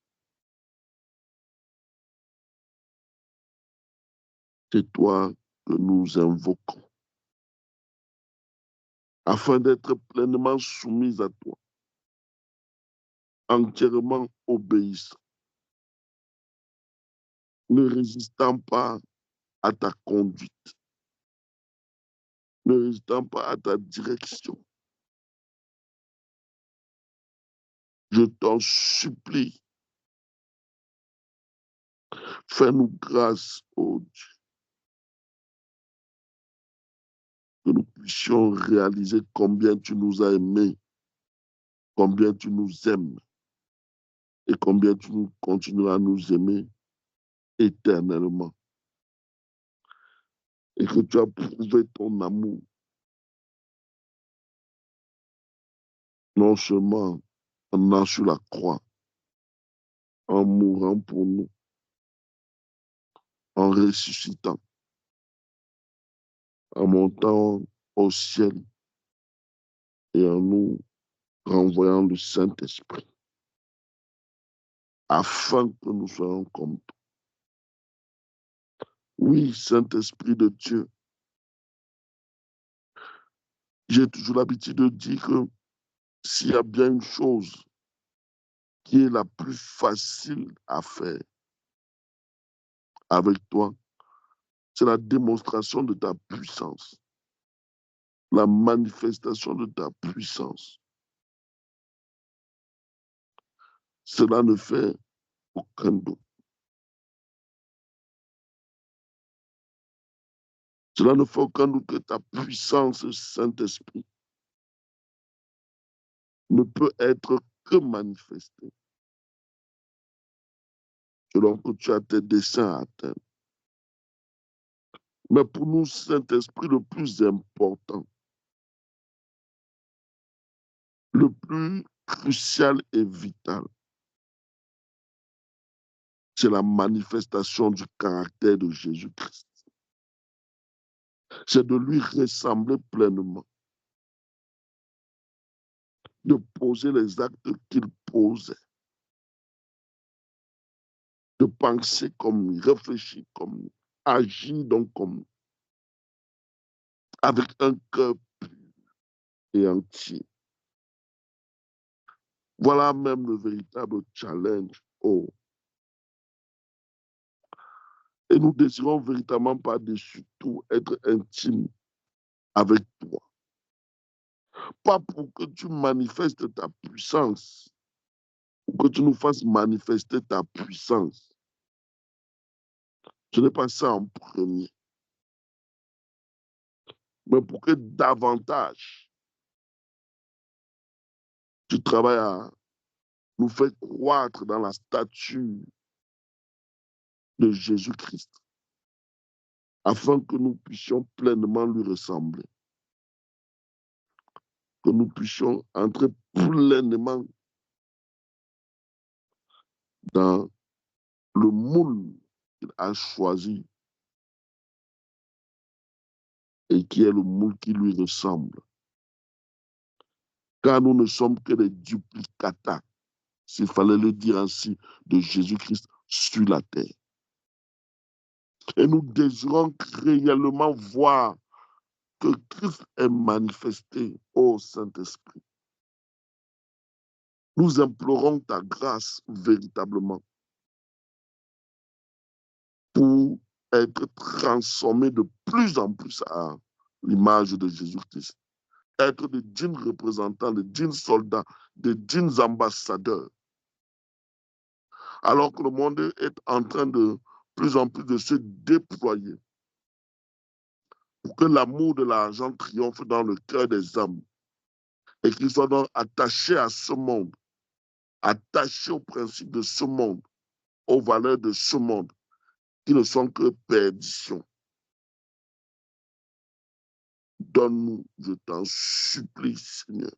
Speaker 2: C'est toi que nous invoquons. Afin d'être pleinement soumis à toi. Entièrement obéissant. Ne résistant pas à ta conduite. Ne résistant pas à ta direction. Je t'en supplie. Fais-nous grâce, ô Dieu. Que nous puissions réaliser combien tu nous as aimés, combien tu nous aimes et combien tu continueras à nous aimer éternellement. Et que tu as prouvé ton amour, non seulement en allant sur la croix, en mourant pour nous, en ressuscitant, en montant au ciel et en nous renvoyant le Saint-Esprit, afin que nous soyons comme toi. Oui, Saint-Esprit de Dieu, j'ai toujours l'habitude de dire que s'il y a bien une chose qui est la plus facile à faire avec toi, c'est la démonstration de ta puissance, la manifestation de ta puissance. Cela ne fait aucun doute. Cela ne fait aucun doute que ta puissance, Saint-Esprit, ne peut être que manifestée selon que tu as tes desseins à atteindre. Mais pour nous, Saint-Esprit, le plus important, le plus crucial et vital, c'est la manifestation du caractère de Jésus-Christ. C'est de lui ressembler pleinement, de poser les actes qu'il posait, de penser comme lui, réfléchir comme lui, agir donc comme lui, avec un cœur pur et entier. Voilà même le véritable challenge. Oh. Et nous désirons véritablement par-dessus tout être intimes avec toi. Pas pour que tu manifestes ta puissance, ou que tu nous fasses manifester ta puissance. Ce n'est pas ça en premier. Mais pour que davantage tu travailles à nous faire croître dans la stature de Jésus-Christ, afin que nous puissions pleinement lui ressembler, que nous puissions entrer pleinement dans le moule qu'il a choisi et qui est le moule qui lui ressemble. Car nous ne sommes que des duplicata, s'il fallait le dire ainsi, de Jésus-Christ sur la terre. Et nous désirons réellement voir que Christ est manifesté, ô Saint-Esprit. Nous implorons ta grâce véritablement pour être transformés de plus en plus à l'image de Jésus-Christ. Être de dignes représentants, de dignes soldats, de dignes ambassadeurs. Alors que le monde est en train de plus en plus de se déployer pour que l'amour de l'argent triomphe dans le cœur des hommes et qu'ils soient donc attachés à ce monde, attachés aux principes de ce monde, aux valeurs de ce monde, qui ne sont que perdition. Donne-nous, je t'en supplie, Seigneur.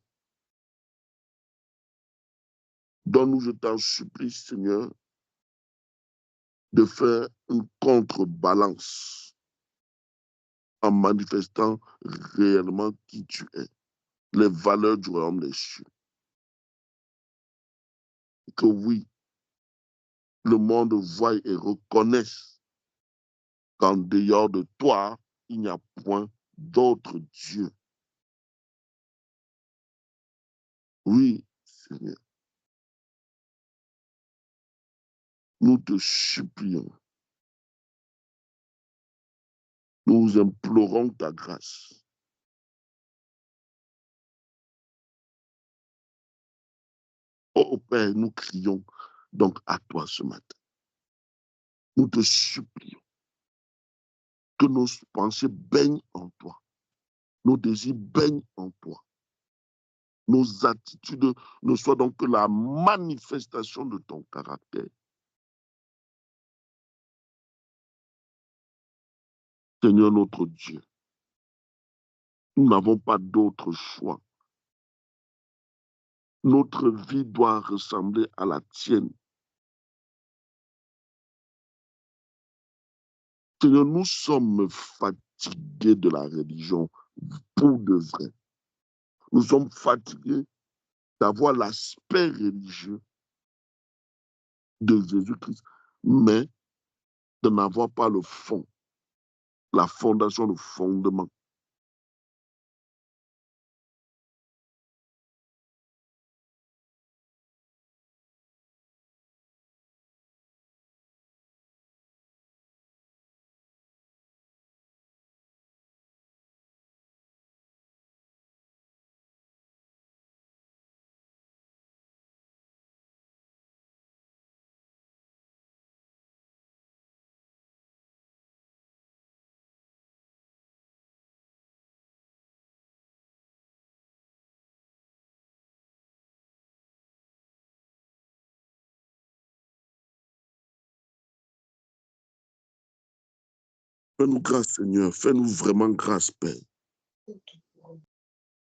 Speaker 2: Donne-nous, je t'en supplie, Seigneur, de faire une contrebalance en manifestant réellement qui tu es, les valeurs du royaume des cieux. Que oui, le monde voie et reconnaisse qu'en dehors de toi, il n'y a point d'autre Dieu. Oui, Seigneur. Nous te supplions. Nous implorons ta grâce. Oh Père, nous crions donc à toi ce matin. Nous te supplions que nos pensées baignent en toi, nos désirs baignent en toi, nos attitudes ne soient donc que la manifestation de ton caractère. Seigneur notre Dieu, nous n'avons pas d'autre choix. Notre vie doit ressembler à la tienne. Seigneur, nous sommes fatigués de la religion pour de vrai. Nous sommes fatigués d'avoir l'aspect religieux de Jésus-Christ, mais de n'avoir pas le fond, la fondation, le fondement. Fais-nous grâce, Seigneur. Fais-nous vraiment grâce, Père.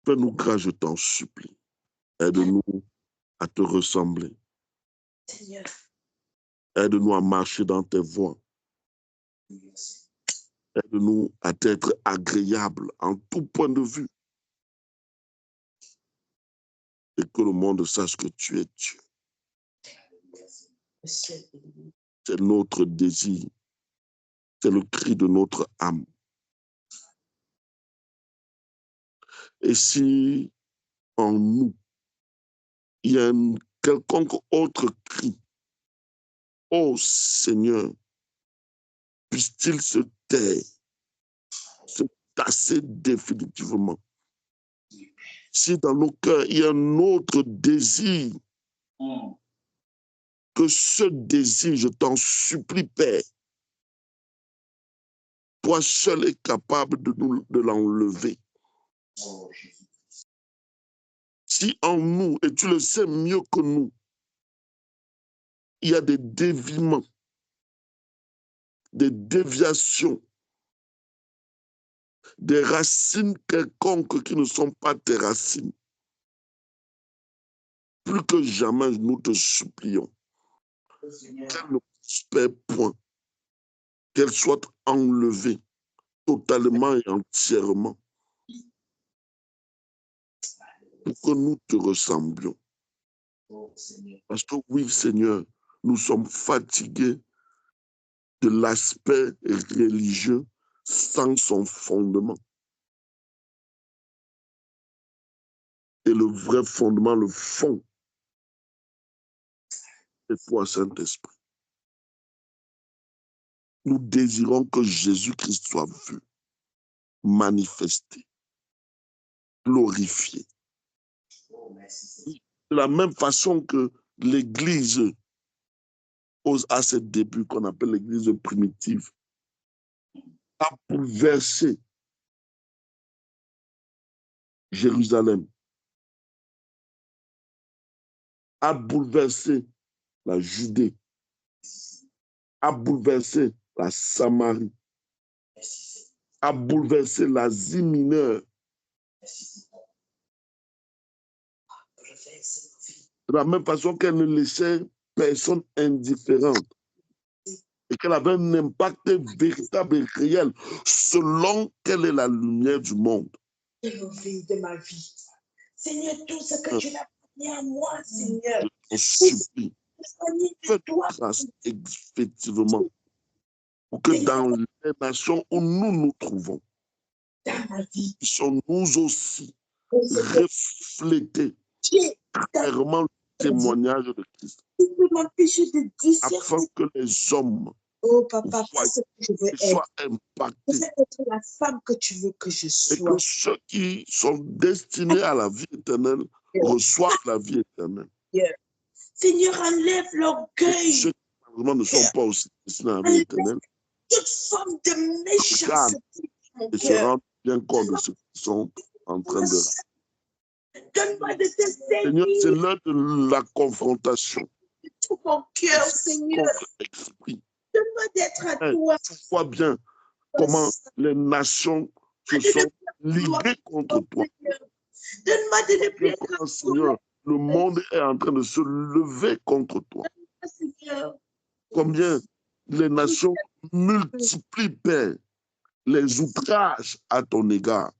Speaker 2: Fais-nous grâce, je t'en supplie. Aide-nous à te ressembler.
Speaker 1: Seigneur.
Speaker 2: Aide-nous à marcher dans tes voies. Aide-nous à t'être agréable en tout point de vue. Et que le monde sache que tu es Dieu. C'est notre désir. C'est le cri de notre âme. Et si en nous, il y a quelconque autre cri, ô Seigneur, puisse-t-il se taire, se tasser définitivement. Si dans nos cœurs, il y a un autre désir, que ce désir, je t'en supplie, Père, toi seul est capable de l'enlever. Si en nous, et tu le sais mieux que nous, il y a des déviements, des déviations, des racines quelconques qui ne sont pas tes racines, plus que jamais, nous te supplions qu'elles ne prospèrent point, qu'elles soient enlevées totalement et entièrement, pour que nous te ressemblions. Parce que oui, Seigneur, nous sommes fatigués de l'aspect religieux sans son fondement. Et le vrai fondement, le fond, c'est toi, Saint-Esprit. Nous désirons que Jésus-Christ soit vu, manifesté, glorifié. De la même façon que l'Église à ses débuts, qu'on appelle l'Église primitive, a bouleversé Jérusalem, a bouleversé la Judée, a bouleversé la Samarie, a bouleversé l'Asie mineure. De la même façon qu'elle ne laissait personne indifférente et qu'elle avait un impact véritable et réel selon quelle est la lumière du monde.
Speaker 1: De ma vie. Seigneur, tout ce que tu l'as mis à moi, Seigneur.
Speaker 2: Je supplie, fais grâce effectivement pour que dans les nations où nous nous trouvons, puissions-nous aussi refléter clairement le témoignage de Christ, afin que les hommes soient impactés.
Speaker 1: La femme que tu veux que je sois.
Speaker 2: Et que ceux qui sont destinés à la vie éternelle reçoivent la vie éternelle.
Speaker 1: Seigneur, enlève l'orgueil.
Speaker 2: Ceux qui ne sont pas aussi destinés à la vie éternelle,
Speaker 1: toute forme de méchanceté.
Speaker 2: Et se rendent bien compte de ce qu'ils sont en train de faire.
Speaker 1: Donne-moi de te
Speaker 2: Seigneur, c'est l'heure de la confrontation.
Speaker 1: tout mon cœur, Seigneur.
Speaker 2: Esprit.
Speaker 1: Donne-moi d'être à toi.
Speaker 2: Tu vois bien comment les nations se sont liguées contre toi.
Speaker 1: Donne-moi de ne plus
Speaker 2: être Seigneur, le monde est en train de se lever contre toi. Combien les nations multiplient, Père, les outrages à ton égard.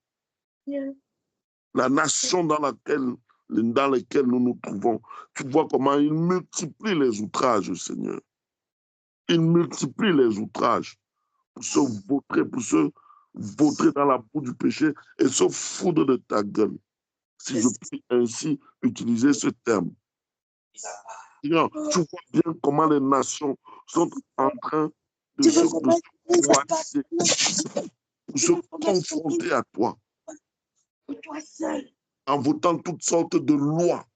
Speaker 2: La nation dans laquelle nous nous trouvons, tu vois comment ils multiplient les outrages, Seigneur. Ils multiplient les outrages pour se vautrer dans la boue du péché et se foudre de ta gueule. Si je puis ainsi utiliser ce terme. Seigneur, tu vois bien comment les nations sont en train de se coaliser pour se confronter à toi. En votant toutes sortes de lois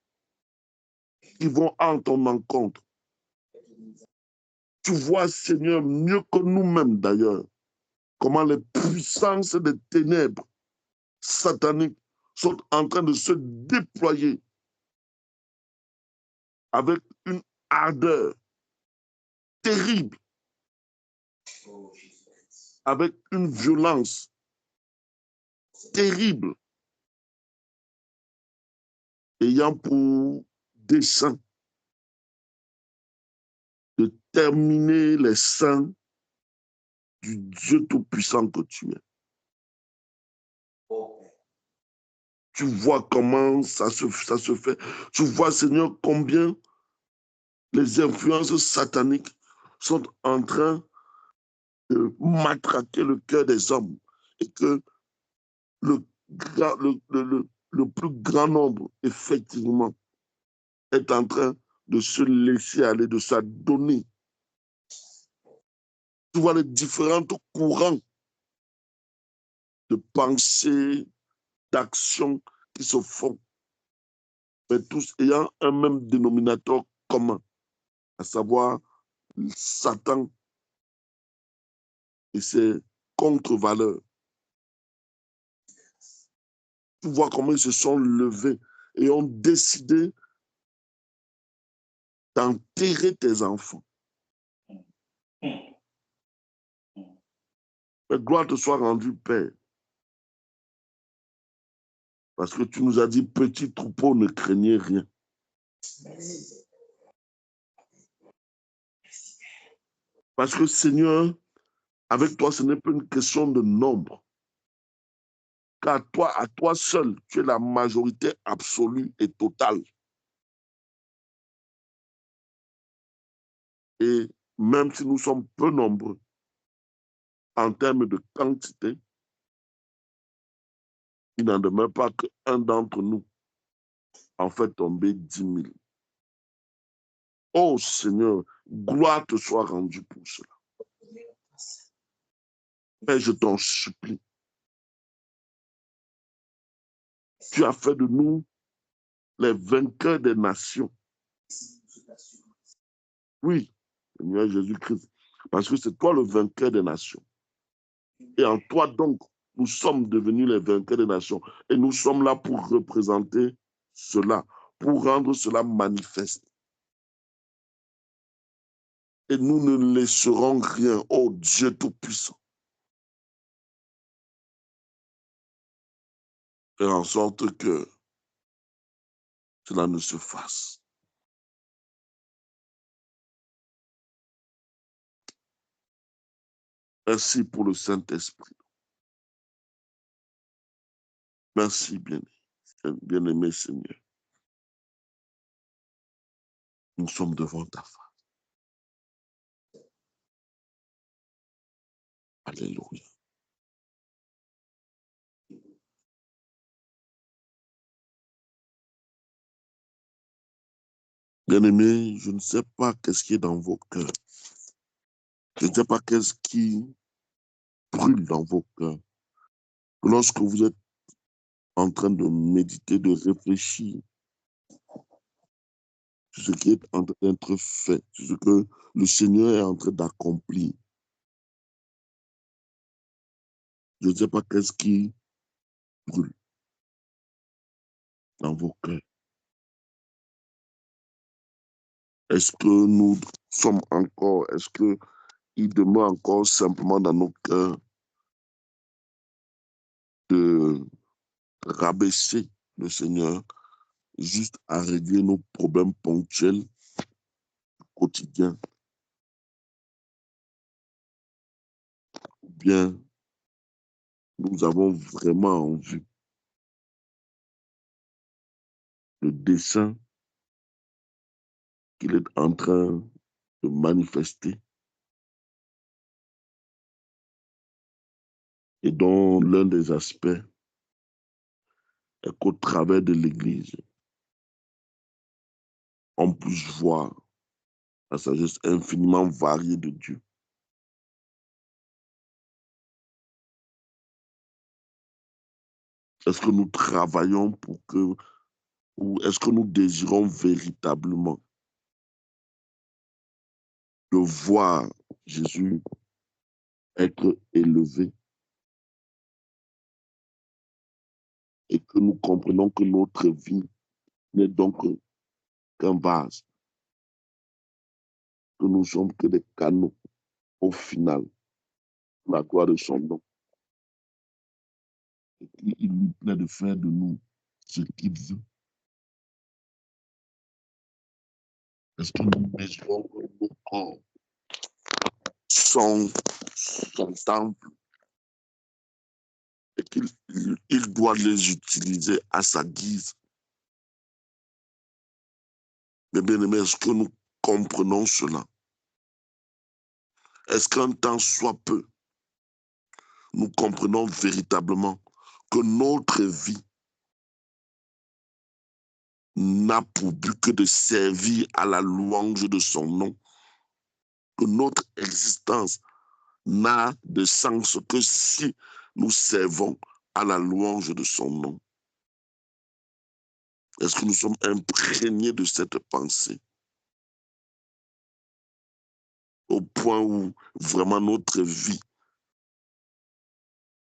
Speaker 2: qui vont en ton encontre. Tu vois, Seigneur, mieux que nous-mêmes d'ailleurs, comment les puissances des ténèbres sataniques sont en train de se déployer avec une ardeur terrible, avec une violence terrible, ayant pour dessein de terminer les saints du Dieu Tout-Puissant que tu es. Tu vois comment ça se fait. Tu vois, Seigneur, combien les influences sataniques sont en train de matraquer le cœur des hommes et que le plus grand nombre, effectivement, est en train de se laisser aller, de s'adonner. Tu vois les différents courants de pensée, d'action qui se font, mais tous ayant un même dénominateur commun, à savoir Satan et ses contre-valeurs. Tu vois comment ils se sont levés et ont décidé d'enterrer tes enfants. Mais gloire te soit rendue, Père. Parce que tu nous as dit, petit troupeau, ne craignez rien. Parce que, Seigneur, avec toi, ce n'est pas une question de nombre. Car à toi seul, tu es la majorité absolue et totale. Et même si nous sommes peu nombreux, en termes de quantité, il n'en demeure pas qu'un d'entre nous en fait tomber 10 000. Oh Seigneur, gloire te soit rendue pour cela. Mais je t'en supplie. Tu as fait de nous les vainqueurs des nations. Oui, Seigneur Jésus-Christ. Parce que c'est toi le vainqueur des nations. Et en toi donc, nous sommes devenus les vainqueurs des nations. Et nous sommes là pour représenter cela, pour rendre cela manifeste. Et nous ne laisserons rien, oh Dieu Tout-Puissant, faire en sorte que cela ne se fasse. Merci pour le Saint-Esprit. Merci, bien-aimé Seigneur. Nous sommes devant ta face. Alléluia. Bien-aimé, je ne sais pas qu'est-ce qui est dans vos cœurs. Je ne sais pas qu'est-ce qui brûle dans vos cœurs. Lorsque vous êtes en train de méditer, de réfléchir sur ce qui est en train d'être fait, sur ce que le Seigneur est en train d'accomplir. Je ne sais pas qu'est-ce qui brûle dans vos cœurs. Est-ce que nous sommes encore, est-ce qu'il demeure encore simplement dans nos cœurs de rabaisser le Seigneur juste à régler nos problèmes ponctuels quotidiens, ou bien nous avons vraiment en vue le dessein qu'il est en train de manifester et dont l'un des aspects est qu'au travers de l'Église, on puisse voir la sagesse infiniment variée de Dieu. Est-ce que nous travaillons pour que, ou est-ce que nous désirons véritablement de voir Jésus être élevé et que nous comprenons que notre vie n'est donc qu'un vase, que nous sommes que des canaux au final, pour la gloire de son nom, et qu'il lui plaît de faire de nous ce qu'il veut. Est-ce que nous mesurons que nos corps sont son temple et qu'il doit les utiliser à sa guise? Mais bien aimé, est-ce que nous comprenons cela? Est-ce qu'un temps soit peu, nous comprenons véritablement que notre vie n'a pour but que de servir à la louange de son nom, que notre existence n'a de sens que si nous servons à la louange de son nom? Est-ce que nous sommes imprégnés de cette pensée au point où vraiment notre vie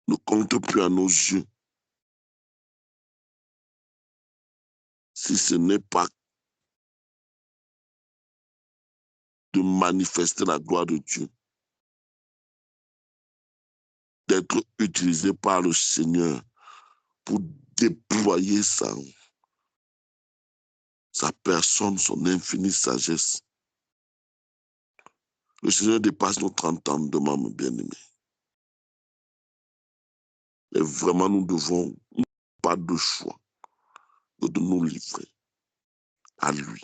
Speaker 2: ne compte plus à nos yeux, si ce n'est pas de manifester la gloire de Dieu, d'être utilisé par le Seigneur pour déployer sa personne, son infinie sagesse? Le Seigneur dépasse notre entendement, mes bien-aimés. Et vraiment, nous devons, pas de choix, de nous livrer à lui.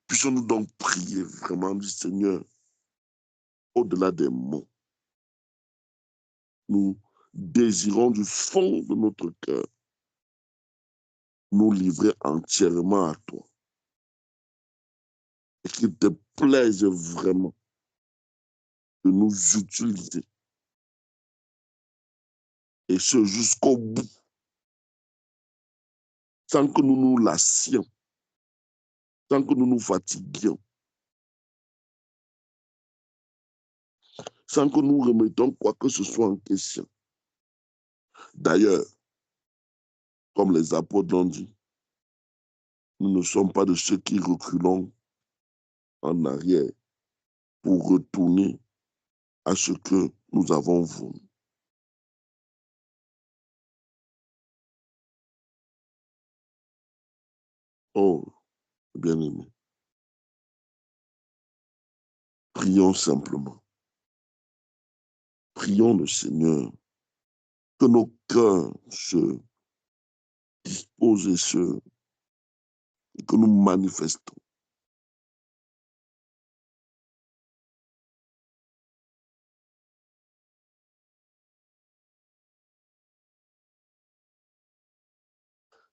Speaker 2: Puissions-nous donc prier vraiment du Seigneur au-delà des mots. Nous désirons du fond de notre cœur nous livrer entièrement à toi. Et qu'il te plaise vraiment de nous utiliser. Et ce jusqu'au bout, sans que nous nous lassions, sans que nous nous fatiguions, sans que nous remettons quoi que ce soit en question. D'ailleurs, comme les apôtres l'ont dit, nous ne sommes pas de ceux qui reculons en arrière pour retourner à ce que nous avons voulu. Oh, bien-aimés, prions simplement. Prions le Seigneur, que nos cœurs se disposent et que nous manifestons.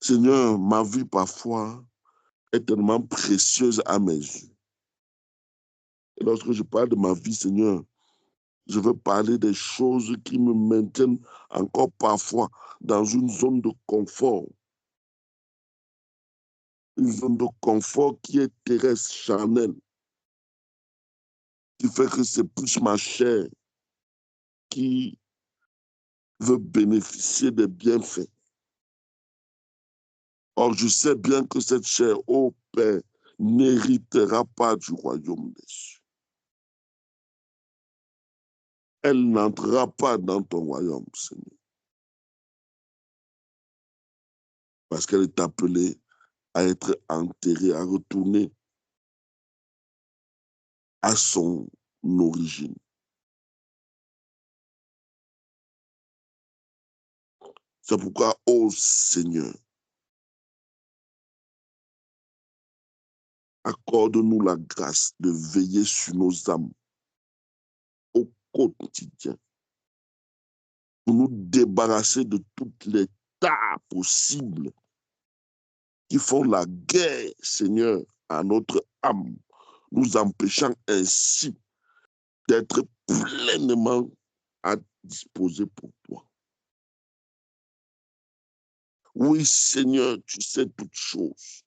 Speaker 2: Seigneur, ma vie parfois est tellement précieuse à mes yeux. Et lorsque je parle de ma vie, Seigneur, je veux parler des choses qui me maintiennent encore parfois dans une zone de confort. Une zone de confort qui est terrestre, charnelle, qui fait que c'est plus ma chair qui veut bénéficier des bienfaits. Or, je sais bien que cette chair, ô Père, n'héritera pas du royaume des cieux. Elle n'entrera pas dans ton royaume, Seigneur. Parce qu'elle est appelée à être enterrée, à retourner à son origine. C'est pourquoi, ô Seigneur, accorde-nous la grâce de veiller sur nos âmes au quotidien pour nous débarrasser de toutes les tares possibles qui font la guerre, Seigneur, à notre âme, nous empêchant ainsi d'être pleinement à disposer pour toi. Oui, Seigneur, tu sais toutes choses.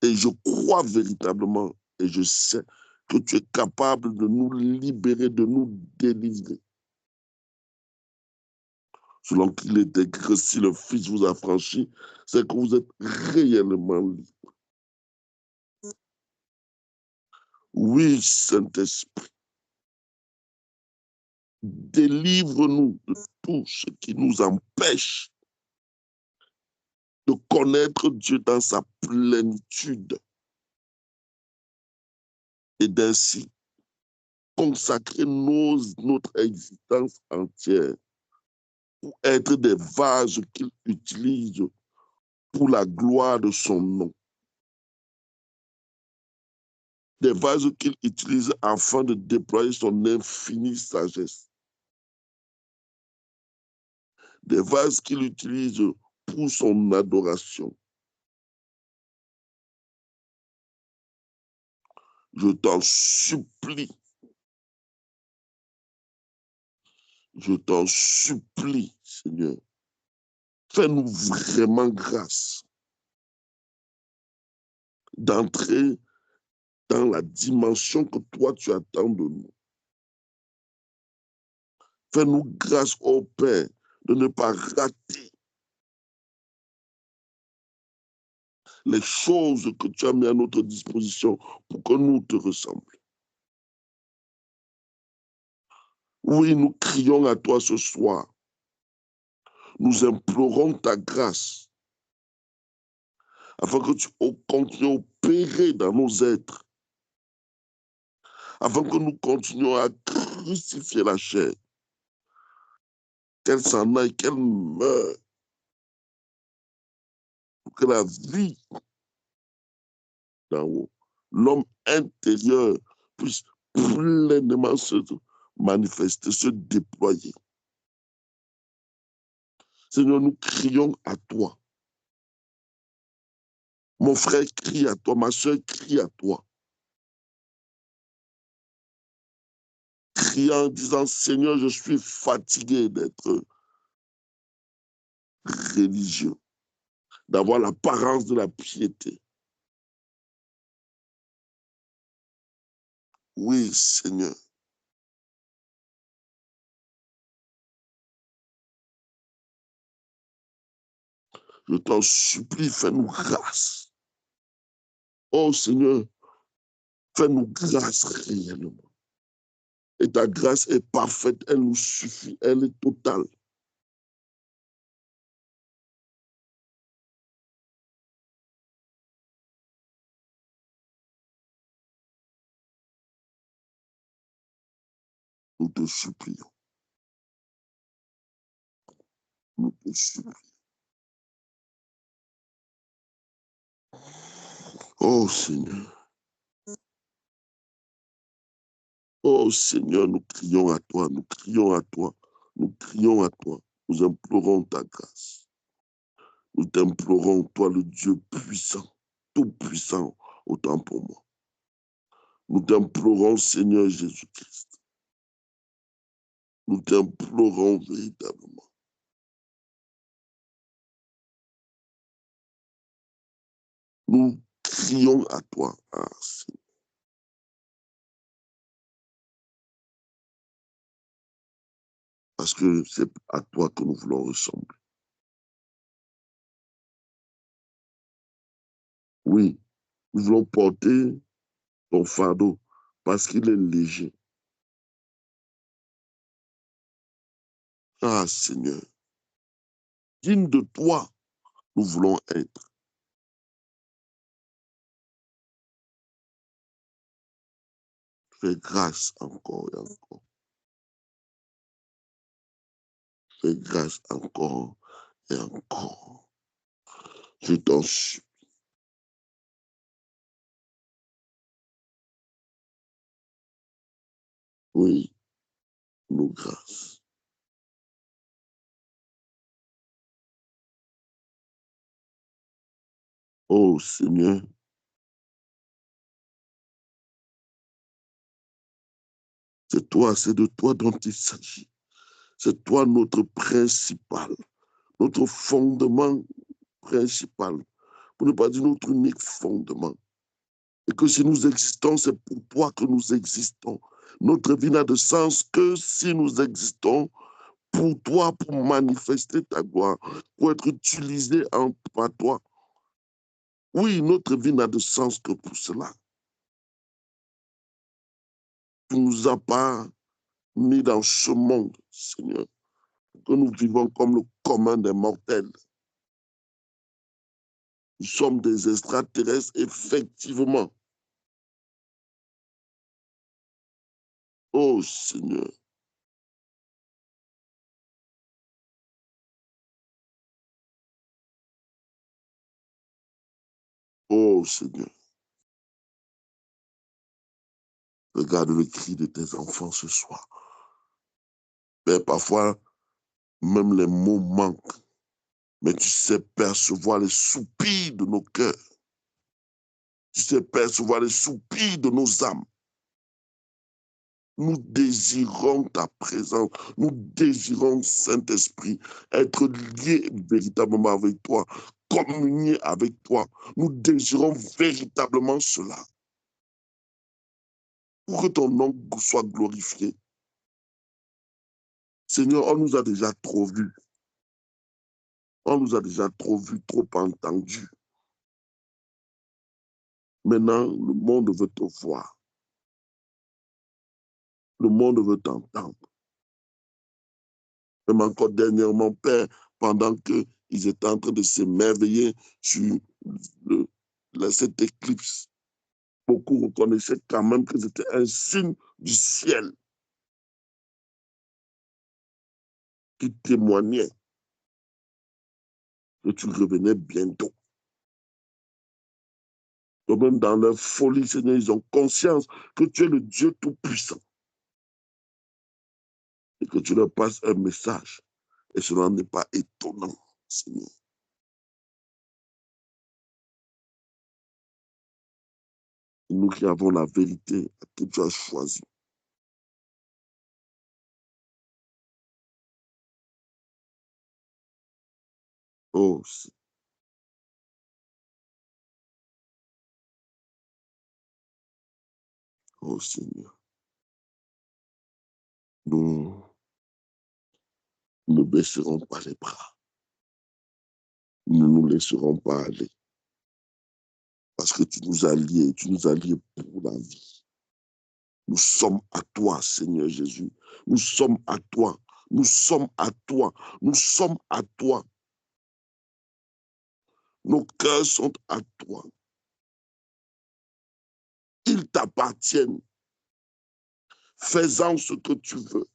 Speaker 2: Et je crois véritablement et je sais que tu es capable de nous libérer, de nous délivrer. Selon qu'il est écrit, si le Fils vous a franchi, c'est que vous êtes réellement libre. Oui, Saint-Esprit, délivre-nous de tout ce qui nous empêche de connaître Dieu dans sa plénitude et d'ainsi consacrer notre existence entière pour être des vases qu'il utilise pour la gloire de son nom. Des vases qu'il utilise afin de déployer son infinie sagesse. Des vases qu'il utilise pour son adoration. Je t'en supplie, Seigneur, fais-nous vraiment grâce d'entrer dans la dimension que toi tu attends de nous. Fais-nous grâce, ô Père, de ne pas rater les choses que tu as mis à notre disposition pour que nous te ressemblions. Oui, nous crions à toi ce soir. Nous implorons ta grâce afin que tu continues à opérer dans nos êtres, afin que nous continuions à crucifier la chair, qu'elle s'en aille, qu'elle meure, pour que la vie d'en haut, l'homme intérieur puisse pleinement se manifester, se déployer. Seigneur, nous crions à toi Mon frère crie à toi, ma soeur crie à toi. Criant en disant, Seigneur, je suis fatigué d'être religieux, d'avoir l'apparence de la piété. Oui, Seigneur. Je t'en supplie, fais-nous grâce. Oh Seigneur, fais-nous grâce réellement. Et ta grâce est parfaite, elle nous suffit, elle est totale. Nous te supplions. Nous te supplions. Oh Seigneur. Oh Seigneur, nous crions à toi, nous crions à toi, nous crions à toi. Nous implorons ta grâce. Nous t'implorons, toi le Dieu puissant, tout puissant, autant pour moi. Nous t'implorons, Seigneur Jésus-Christ. Nous t'implorons véritablement. Nous crions à toi, Seigneur. Parce que c'est à toi que nous voulons ressembler. Oui, nous voulons porter ton fardeau parce qu'il est léger. Ah, Seigneur, digne de toi, nous voulons être. Fais grâce encore et encore. Fais grâce encore et encore. Je t'en supplie. Oui, nos grâces. Oh Seigneur, c'est toi, c'est de toi dont il s'agit. C'est toi notre principal, notre fondement principal, pour ne pas dire notre unique fondement. Et que si nous existons, c'est pour toi que nous existons. Notre vie n'a de sens que si nous existons pour toi, pour manifester ta gloire, pour être utilisé par toi. Oui, notre vie n'a de sens que pour cela. Tu ne nous as pas mis dans ce monde, Seigneur, que nous vivons comme le commun des mortels. Nous sommes des extraterrestres, effectivement. Oh Seigneur, oh Seigneur, regarde le cri de tes enfants ce soir. Père, parfois, même les mots manquent, mais tu sais percevoir les soupirs de nos cœurs. Tu sais percevoir les soupirs de nos âmes. Nous désirons ta présence. Nous désirons, Saint-Esprit, être liés véritablement avec toi, communier avec toi. Nous désirons véritablement cela. Pour que ton nom soit glorifié. Seigneur, on nous a déjà trop vus. On nous a déjà trop vus, trop entendus. Maintenant, le monde veut te voir. Le monde veut t'entendre. Même encore dernièrement, Père, pendant qu'ils étaient en train de s'émerveiller sur cette éclipse, beaucoup reconnaissaient quand même que c'était un signe du ciel qui témoignait que tu revenais bientôt. Donc même dans leur folie, Seigneur, ils ont conscience que tu es le Dieu Tout-Puissant et que tu leur passes un message. Et cela n'est pas étonnant, Seigneur. Nous qui avons la vérité que tu as choisie. Oh, oh Seigneur, nous ne baisserons pas les bras. Nous ne nous laisserons pas aller. Parce que tu nous as liés pour la vie. Nous sommes à toi, Seigneur Jésus. Nous sommes à toi. Nous sommes à toi. Nous sommes à toi. Nos cœurs sont à toi. Ils t'appartiennent. Fais-en ce que tu veux.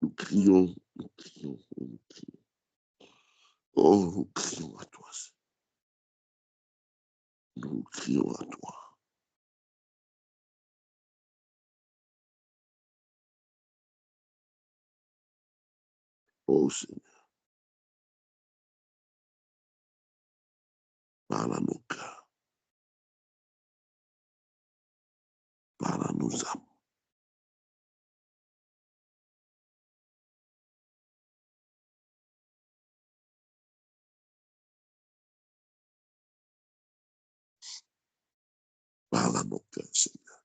Speaker 2: Nous crions, nous crions, nous crions. Oh, nous crions à toi. Nous crions à toi. Oh Seigneur, parle à nos cœurs, parle à nos âmes. Parle à nos cœurs, Seigneur.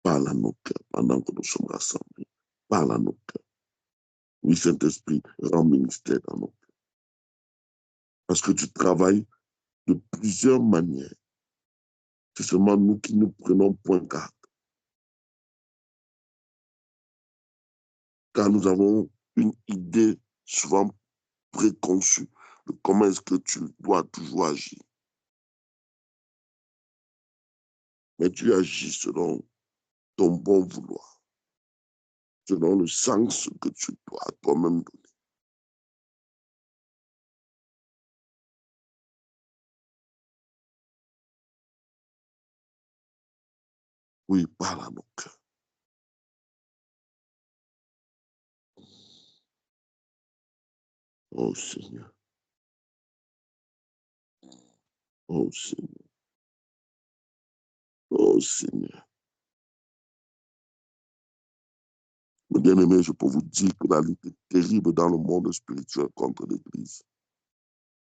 Speaker 2: Parle à nos cœurs pendant que nous sommes rassemblés. Parle à nos cœurs. Oui, Saint-Esprit, rends ministère dans nos cœurs. Parce que tu travailles de plusieurs manières. C'est seulement nous qui ne prenons point garde. Car nous avons une idée souvent préconçue de comment est-ce que tu dois toujours agir. Mais tu agis selon ton bon vouloir, selon le sens que tu dois toi-même donner. Oui, parle à nos cœurs. Oh Seigneur. Oh Seigneur. Oh Seigneur. Mes bien-aimés, je peux vous dire que la lutte est terrible dans le monde spirituel contre l'Église.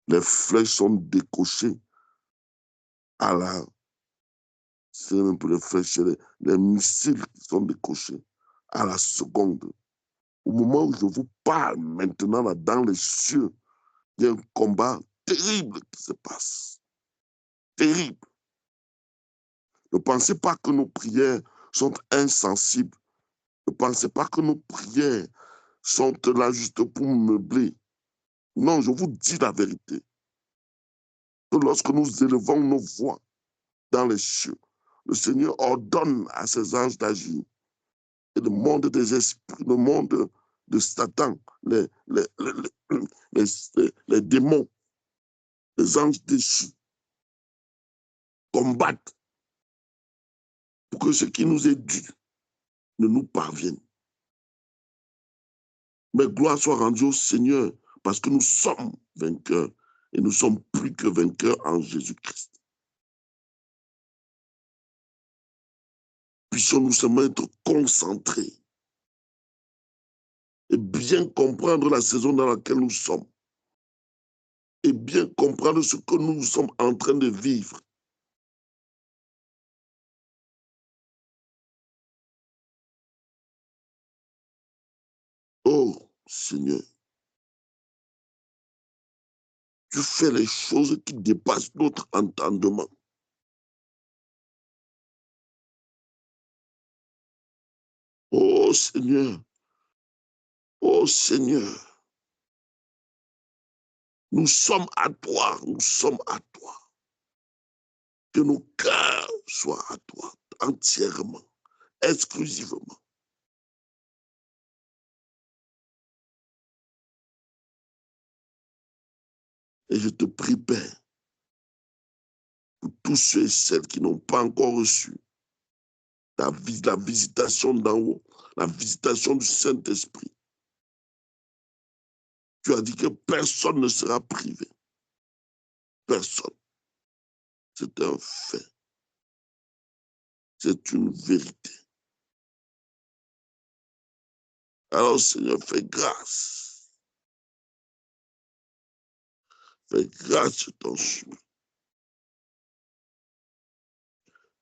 Speaker 2: Les flèches sont décochées à la... C'est même pour les flèches, les missiles qui sont décochés à la seconde. Au moment où je vous parle maintenant, là, dans les cieux, il y a un combat terrible qui se passe. Terrible. Ne pensez pas que nos prières sont insensibles. Ne pensez pas que nos prières sont là juste pour meubler. Non, je vous dis la vérité. Que lorsque nous élevons nos voix dans les cieux, le Seigneur ordonne à ses anges d'agir. Et le monde des esprits, le monde de Satan, les démons, les anges déchus combattent pour que ce qui nous est dû ne nous parvienne. Mais gloire soit rendue au Seigneur parce que nous sommes vainqueurs et nous sommes plus que vainqueurs en Jésus-Christ. Puissions-nous seulement être concentrés et bien comprendre la saison dans laquelle nous sommes et bien comprendre ce que nous sommes en train de vivre. Oh Seigneur, tu fais les choses qui dépassent notre entendement. Oh Seigneur, oh Seigneur, nous sommes à toi, nous sommes à toi. Que nos cœurs soient à toi entièrement, exclusivement. Et je te prie, Père, pour tous ceux et celles qui n'ont pas encore reçu la visitation d'en haut, la visitation du Saint-Esprit. Tu as dit que personne ne sera privé. Personne. C'est un fait. C'est une vérité. Alors, Seigneur, fais grâce. Fais grâce, je t'en supplie.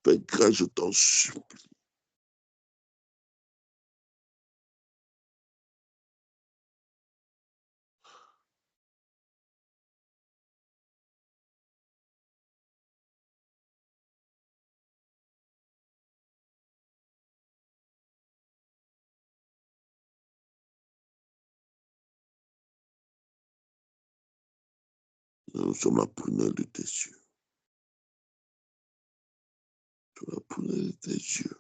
Speaker 2: Fais grâce, je t'en supplie. Nous sommes la prunelle de tes yeux. Nous sommes la prunelle de tes yeux.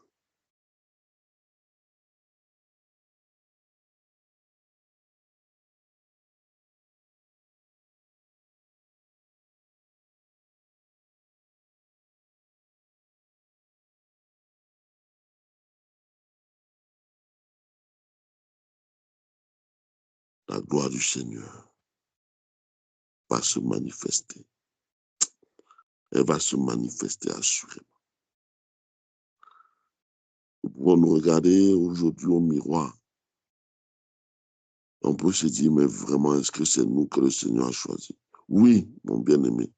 Speaker 2: La gloire du Seigneur va se manifester. Elle va se manifester assurément. Nous pouvons nous regarder aujourd'hui au miroir. On peut se dire, mais vraiment, est-ce que c'est nous que le Seigneur a choisi? Oui, mon bien-aimé.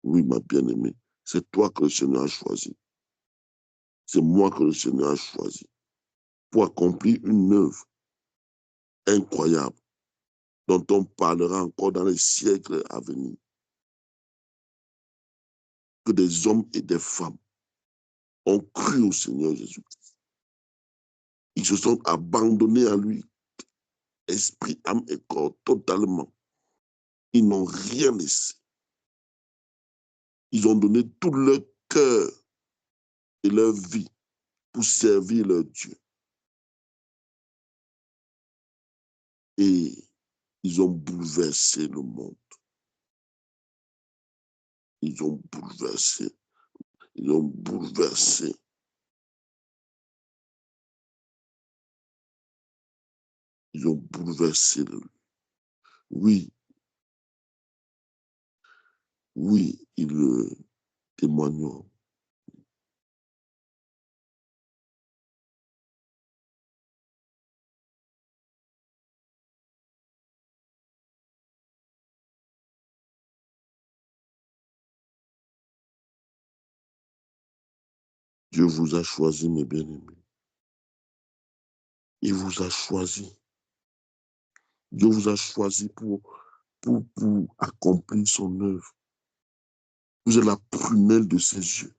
Speaker 2: Oui, ma bien-aimée. C'est toi que le Seigneur a choisi. C'est moi que le Seigneur a choisi pour accomplir une œuvre incroyable dont on parlera encore dans les siècles à venir. Que des hommes et des femmes ont cru au Seigneur Jésus-Christ. Ils se sont abandonnés à lui, esprit, âme et corps, totalement. Ils n'ont rien laissé. Ils ont donné tout leur cœur et leur vie pour servir leur Dieu. Et ils ont bouleversé le monde. Ils ont bouleversé. Ils ont bouleversé. Ils ont bouleversé le... Oui, oui, ils le témoignent. Dieu vous a choisi, mes bien-aimés. Il vous a choisi. Dieu vous a choisi pour accomplir son œuvre. Vous êtes la prunelle de ses yeux.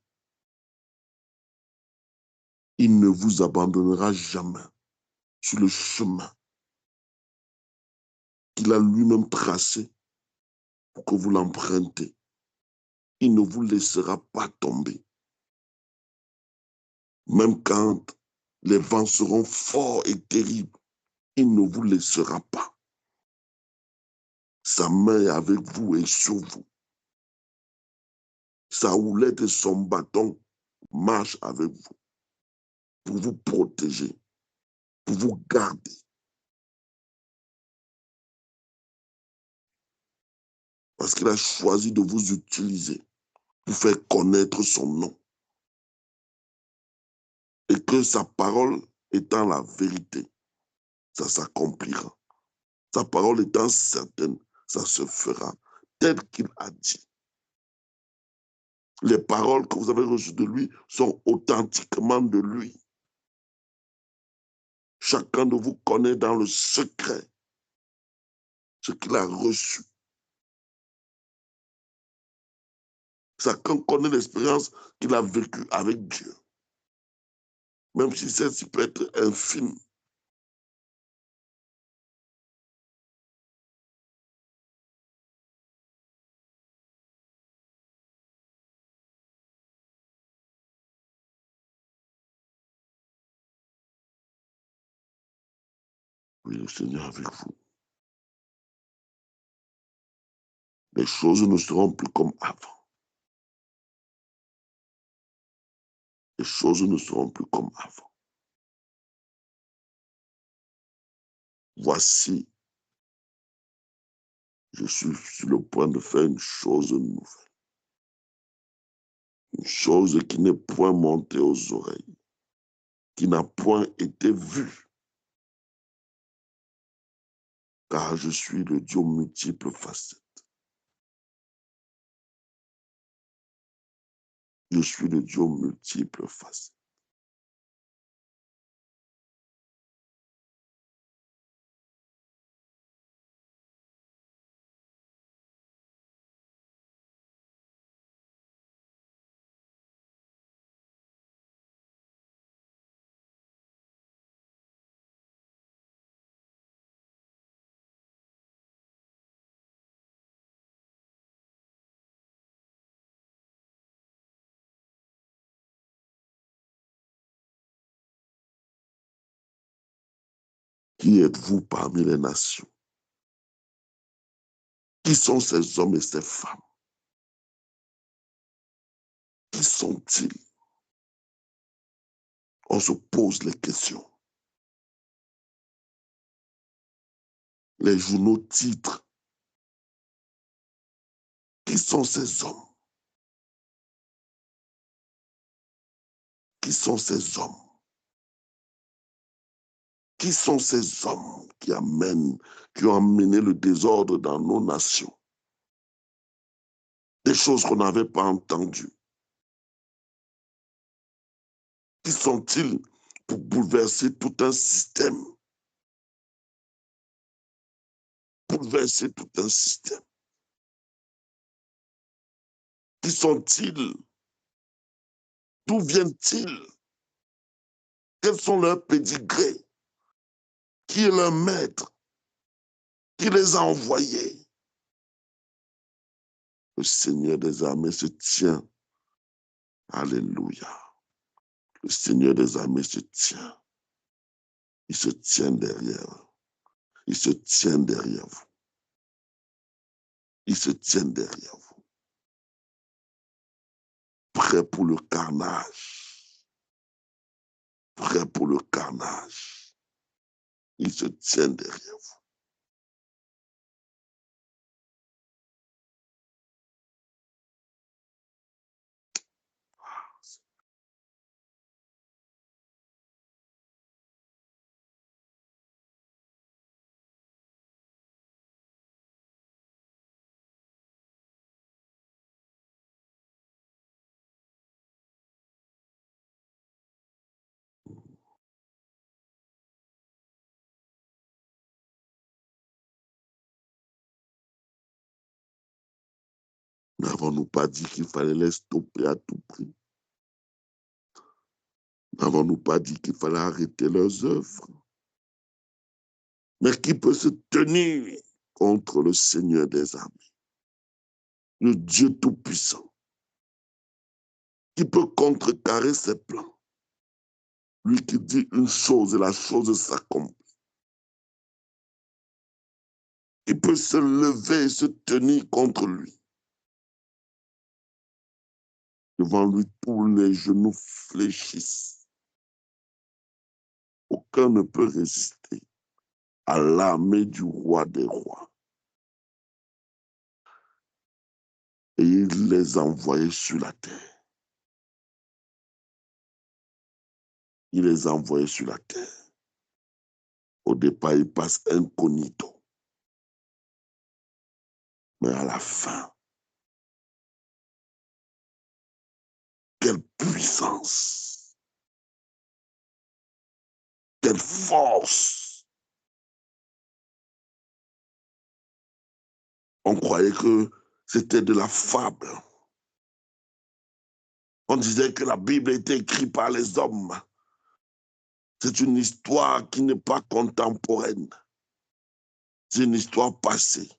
Speaker 2: Il ne vous abandonnera jamais sur le chemin qu'il a lui-même tracé pour que vous l'empruntez. Il ne vous laissera pas tomber. Même quand les vents seront forts et terribles, il ne vous laissera pas. Sa main est avec vous et sur vous. Sa houlette et son bâton marchent avec vous pour vous protéger, pour vous garder. Parce qu'il a choisi de vous utiliser pour faire connaître son nom. Et que sa parole étant la vérité, ça s'accomplira. Sa parole étant certaine, ça se fera tel qu'il a dit. Les paroles que vous avez reçues de lui sont authentiquement de lui. Chacun de vous connaît dans le secret ce qu'il a reçu. Chacun connaît l'expérience qu'il a vécue avec Dieu. Même si celle-ci peut être infime. Oui, le Seigneur est avec vous. Les choses ne seront plus comme avant. les choses ne seront plus comme avant. Voici, je suis sur le point de faire une chose nouvelle. Une chose qui n'est point montée aux oreilles, qui n'a point été vue. Car je suis le Dieu multiple facettes. Je suis le Dieu multiple facettes. Qui êtes-vous parmi les nations? Qui sont ces hommes et ces femmes? Qui sont-ils? On se pose les questions. Les journaux titrent. Qui sont ces hommes? Qui sont ces hommes? Qui sont ces hommes qui ont amené le désordre dans nos nations? Des choses qu'on n'avait pas entendues. Qui sont-ils pour bouleverser tout un système? Bouleverser tout un système. Qui sont-ils? D'où viennent-ils? Quels sont leurs pédigrés? Qui est leur maître? Qui les a envoyés? Le Seigneur des armées se tient. Alléluia. Le Seigneur des armées se tient. Il se tient derrière. Il se tient derrière vous. Il se tient derrière vous. Prêt pour le carnage. Prêt pour le carnage. Il se tient derrière vous. N'avons-nous pas dit qu'il fallait les stopper à tout prix? N'avons-nous pas dit qu'il fallait arrêter leurs œuvres? Mais qui peut se tenir contre le Seigneur des armées, le Dieu Tout-Puissant, qui peut contrecarrer ses plans? Lui qui dit une chose et la chose s'accomplit. Qui peut se lever et se tenir contre lui? Devant lui, tous les genoux fléchissent. Aucun ne peut résister à l'armée du roi des rois. Et il les a envoyés sur la terre. Il les a envoyés sur la terre. Au départ, ils passent incognito. Mais à la fin, quelle puissance, quelle force. On croyait que c'était de la fable. On disait que la Bible était écrite par les hommes. C'est une histoire qui n'est pas contemporaine. C'est une histoire passée.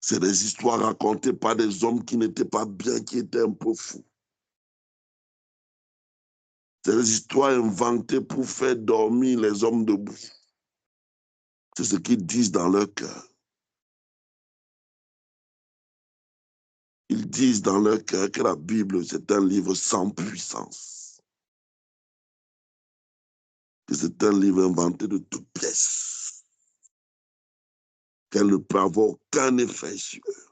Speaker 2: C'est des histoires racontées par des hommes qui n'étaient pas bien, qui étaient un peu fous. C'est des histoires inventées pour faire dormir les hommes debout. C'est ce qu'ils disent dans leur cœur. Ils disent dans leur cœur que la Bible, c'est un livre sans puissance. Que c'est un livre inventé de toutes pièces. Qu'elle ne peut avoir aucun effet sur eux.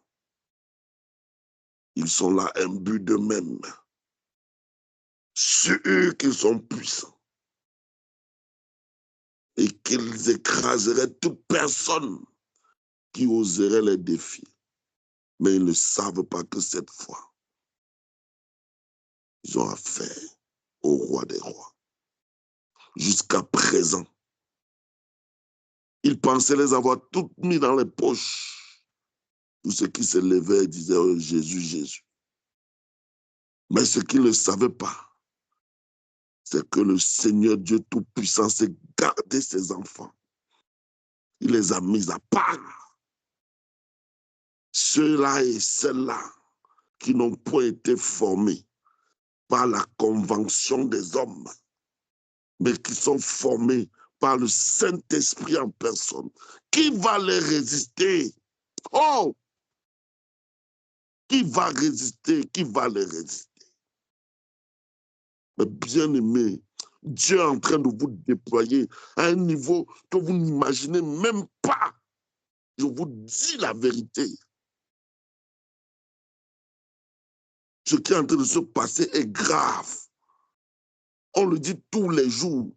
Speaker 2: Ils sont là imbus d'eux-mêmes. Sûrs qu'ils sont puissants. Et qu'ils écraseraient toute personne qui oserait les défier. Mais ils ne savent pas que cette fois, ils ont affaire au roi des rois. Jusqu'à présent, ils pensaient les avoir toutes mis dans les poches. Tous ceux qui se levaient et disaient oh, Jésus, Jésus. Mais ce qu'ils ne savaient pas, c'est que le Seigneur Dieu Tout-Puissant s'est gardé ses enfants. Il les a mis à part. Ceux-là et celles-là qui n'ont pas été formés par la convention des hommes, mais qui sont formés par le Saint-Esprit en personne. Qui va les résister? Oh! Qui va résister? Qui va les résister? Mais bien aimé, Dieu est en train de vous déployer à un niveau que vous n'imaginez même pas. Je vous dis la vérité. Ce qui est en train de se passer est grave. On le dit tous les jours.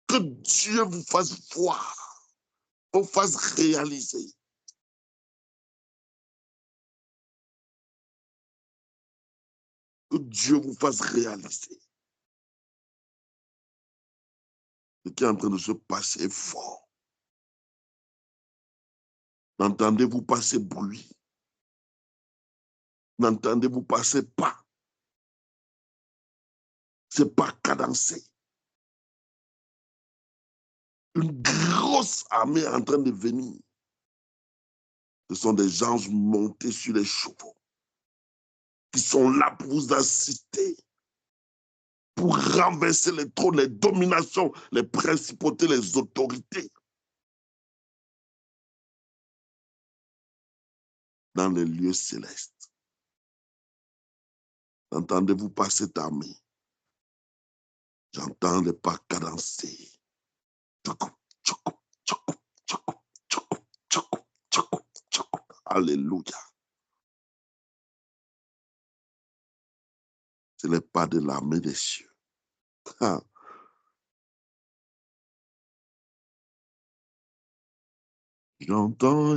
Speaker 2: Que Dieu vous fasse voir, vous fasse réaliser. Que Dieu vous fasse réaliser. Ce qui est en train de se passer est fort. N'entendez-vous pas ces bruits? N'entendez-vous pas ces pas? C'est pas cadencé. Une grosse armée est en train de venir. Ce sont des anges montés sur les chevaux qui sont là pour vous assister, pour renverser les trônes, les dominations, les principautés, les autorités dans les lieux célestes. N'entendez-vous pas cette armée? J'entends les pas cadencés. Alléluia. Ce n'est pas de l'armée des cieux. Ah. J'entends.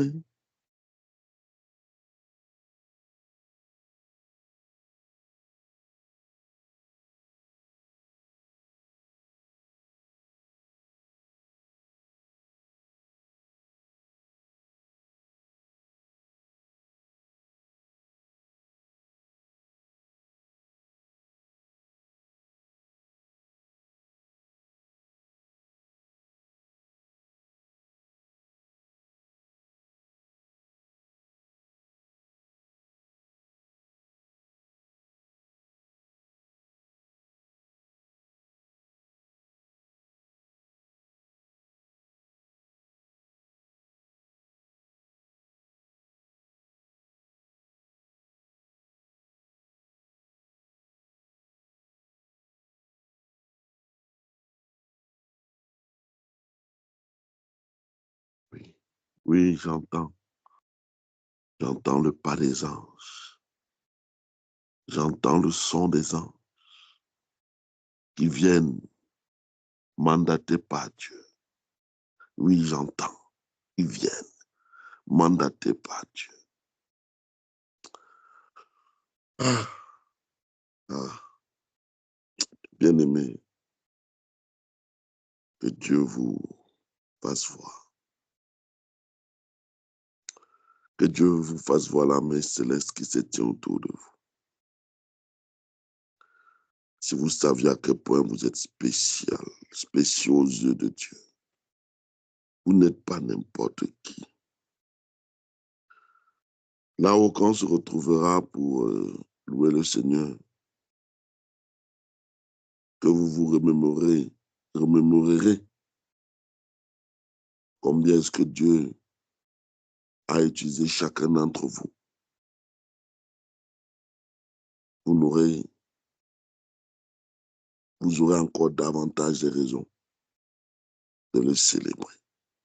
Speaker 2: Oui, oui, j'entends. J'entends le pas des anges. J'entends le son des anges qui viennent mandatés par Dieu. Oui, j'entends. Ils viennent mandatés par Dieu. Ah, ah. Bien-aimé, que Dieu vous fasse voir. Que Dieu vous fasse voir la main céleste qui se tient autour de vous. Si vous saviez à quel point vous êtes spécial, spéciaux aux yeux de Dieu, vous n'êtes pas n'importe qui. Là-haut, quand on se retrouvera pour louer le Seigneur, que vous vous remémorerez combien est-ce que Dieu a utilisé chacun d'entre vous vous aurez encore davantage de raisons de le célébrer,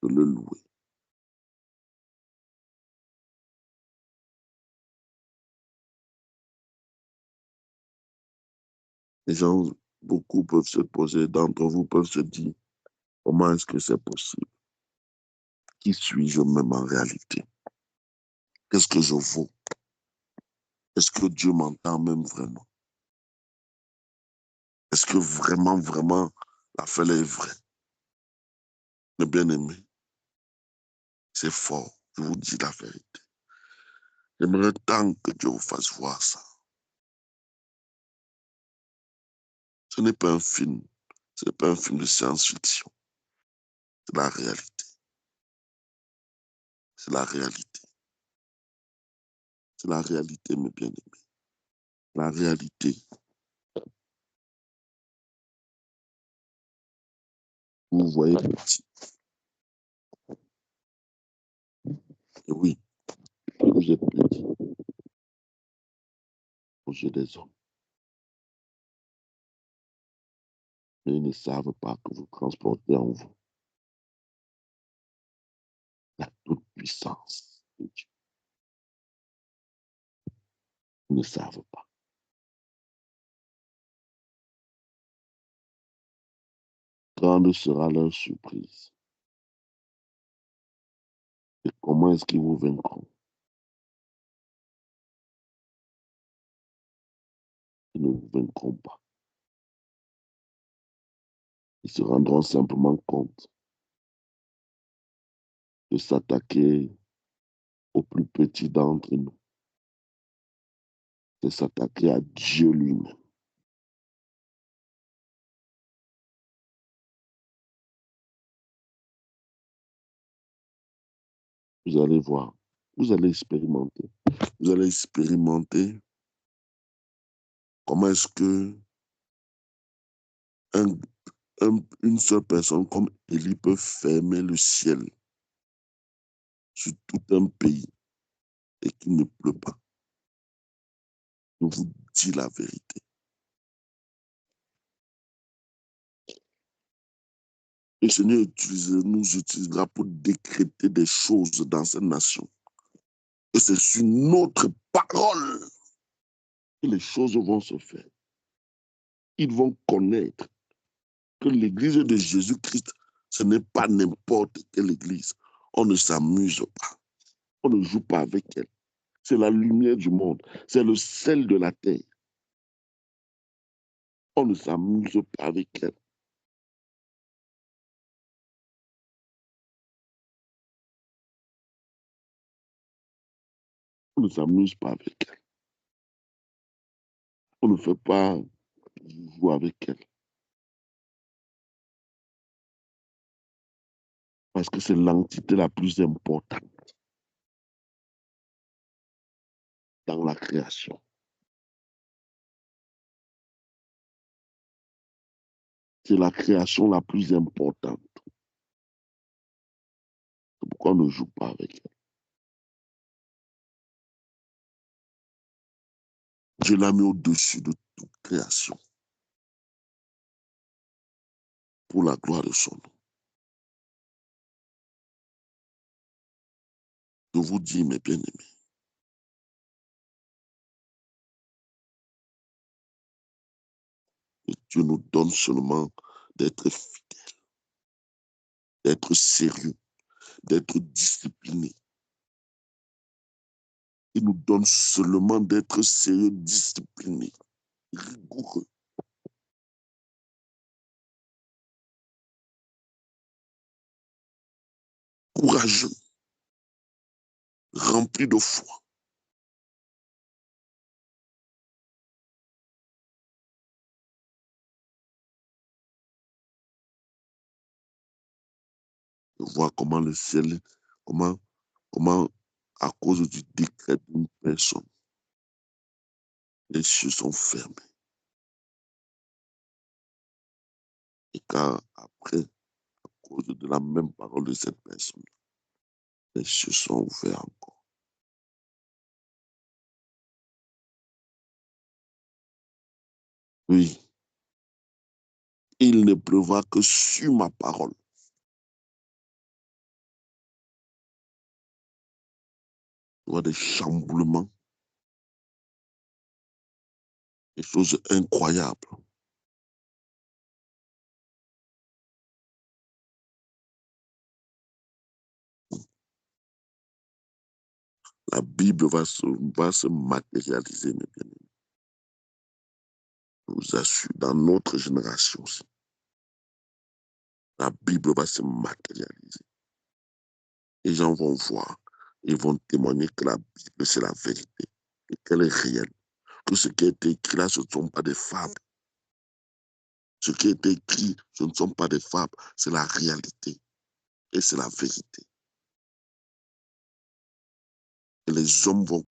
Speaker 2: de le louer. Les gens, beaucoup peuvent se poser, d'entre vous peuvent se dire, comment est-ce que c'est possible? Qui suis-je même en réalité? Qu'est-ce que je vaux? Est-ce que Dieu m'entend même vraiment? Est-ce que vraiment, vraiment, l'affaire est vraie? Le bien-aimé, c'est fort, je vous dis la vérité. J'aimerais tant que Dieu vous fasse voir ça. Ce n'est pas un film, ce n'est pas un film de science-fiction. C'est la réalité. C'est la réalité. C'est la réalité, mes bien-aimés. La réalité. Vous voyez petit. Et oui, vous êtes petit aux yeux des hommes. Mais ils ne savent pas que vous transportez en vous la toute-puissance de Dieu. Ils ne savent pas. Grande sera leur surprise. Et comment est-ce qu'ils vous vaincront? Ils ne vous vaincront pas. Ils se rendront simplement compte de s'attaquer au plus petit d'entre nous, de s'attaquer à Dieu lui-même. Vous allez voir, vous allez expérimenter. Vous allez expérimenter comment est-ce que un- une seule personne comme Élie peut fermer le ciel sur tout un pays et qu'il ne pleut pas. Je vous dis la vérité. Le Seigneur nous utilisera pour décréter des choses dans cette nation. Et c'est sur notre parole que les choses vont se faire. Ils vont connaître que l'église de Jésus-Christ, ce n'est pas n'importe quelle église. On ne s'amuse pas. On ne joue pas avec elle. C'est la lumière du monde. C'est le sel de la terre. On ne s'amuse pas avec elle. On ne s'amuse pas avec elle. On ne fait pas jouer avec elle. Parce que c'est l'entité la plus importante dans la création. C'est la création la plus importante. C'est pourquoi on ne joue pas avec elle. Dieu l'a mis au-dessus de toute création pour la gloire de son nom. Je vous dis, mes bien-aimés, que Dieu nous donne seulement d'être fidèles, d'être sérieux, d'être disciplinés. Il nous donne seulement d'être sérieux, disciplinés, rigoureux. Courageux, remplis de foi. Je vois comment le ciel, comment à cause du décret d'une personne, les cieux sont fermés. Et quand après, à cause de la même parole de cette personne, les cieux sont ouverts encore. Oui. Il ne pleuvra que sur ma parole. Il y aura des chamboulements, des choses incroyables. La Bible va se matérialiser, mes bien-aimés. Je vous assure, dans notre génération aussi, la Bible va se matérialiser. Les gens vont voir, ils vont témoigner que la Bible, c'est la vérité, et qu'elle est réelle. Que ce qui a été écrit là, ce ne sont pas des fables. Ce qui a été écrit, ce ne sont pas des fables, c'est la réalité, et c'est la vérité. Et les hommes vont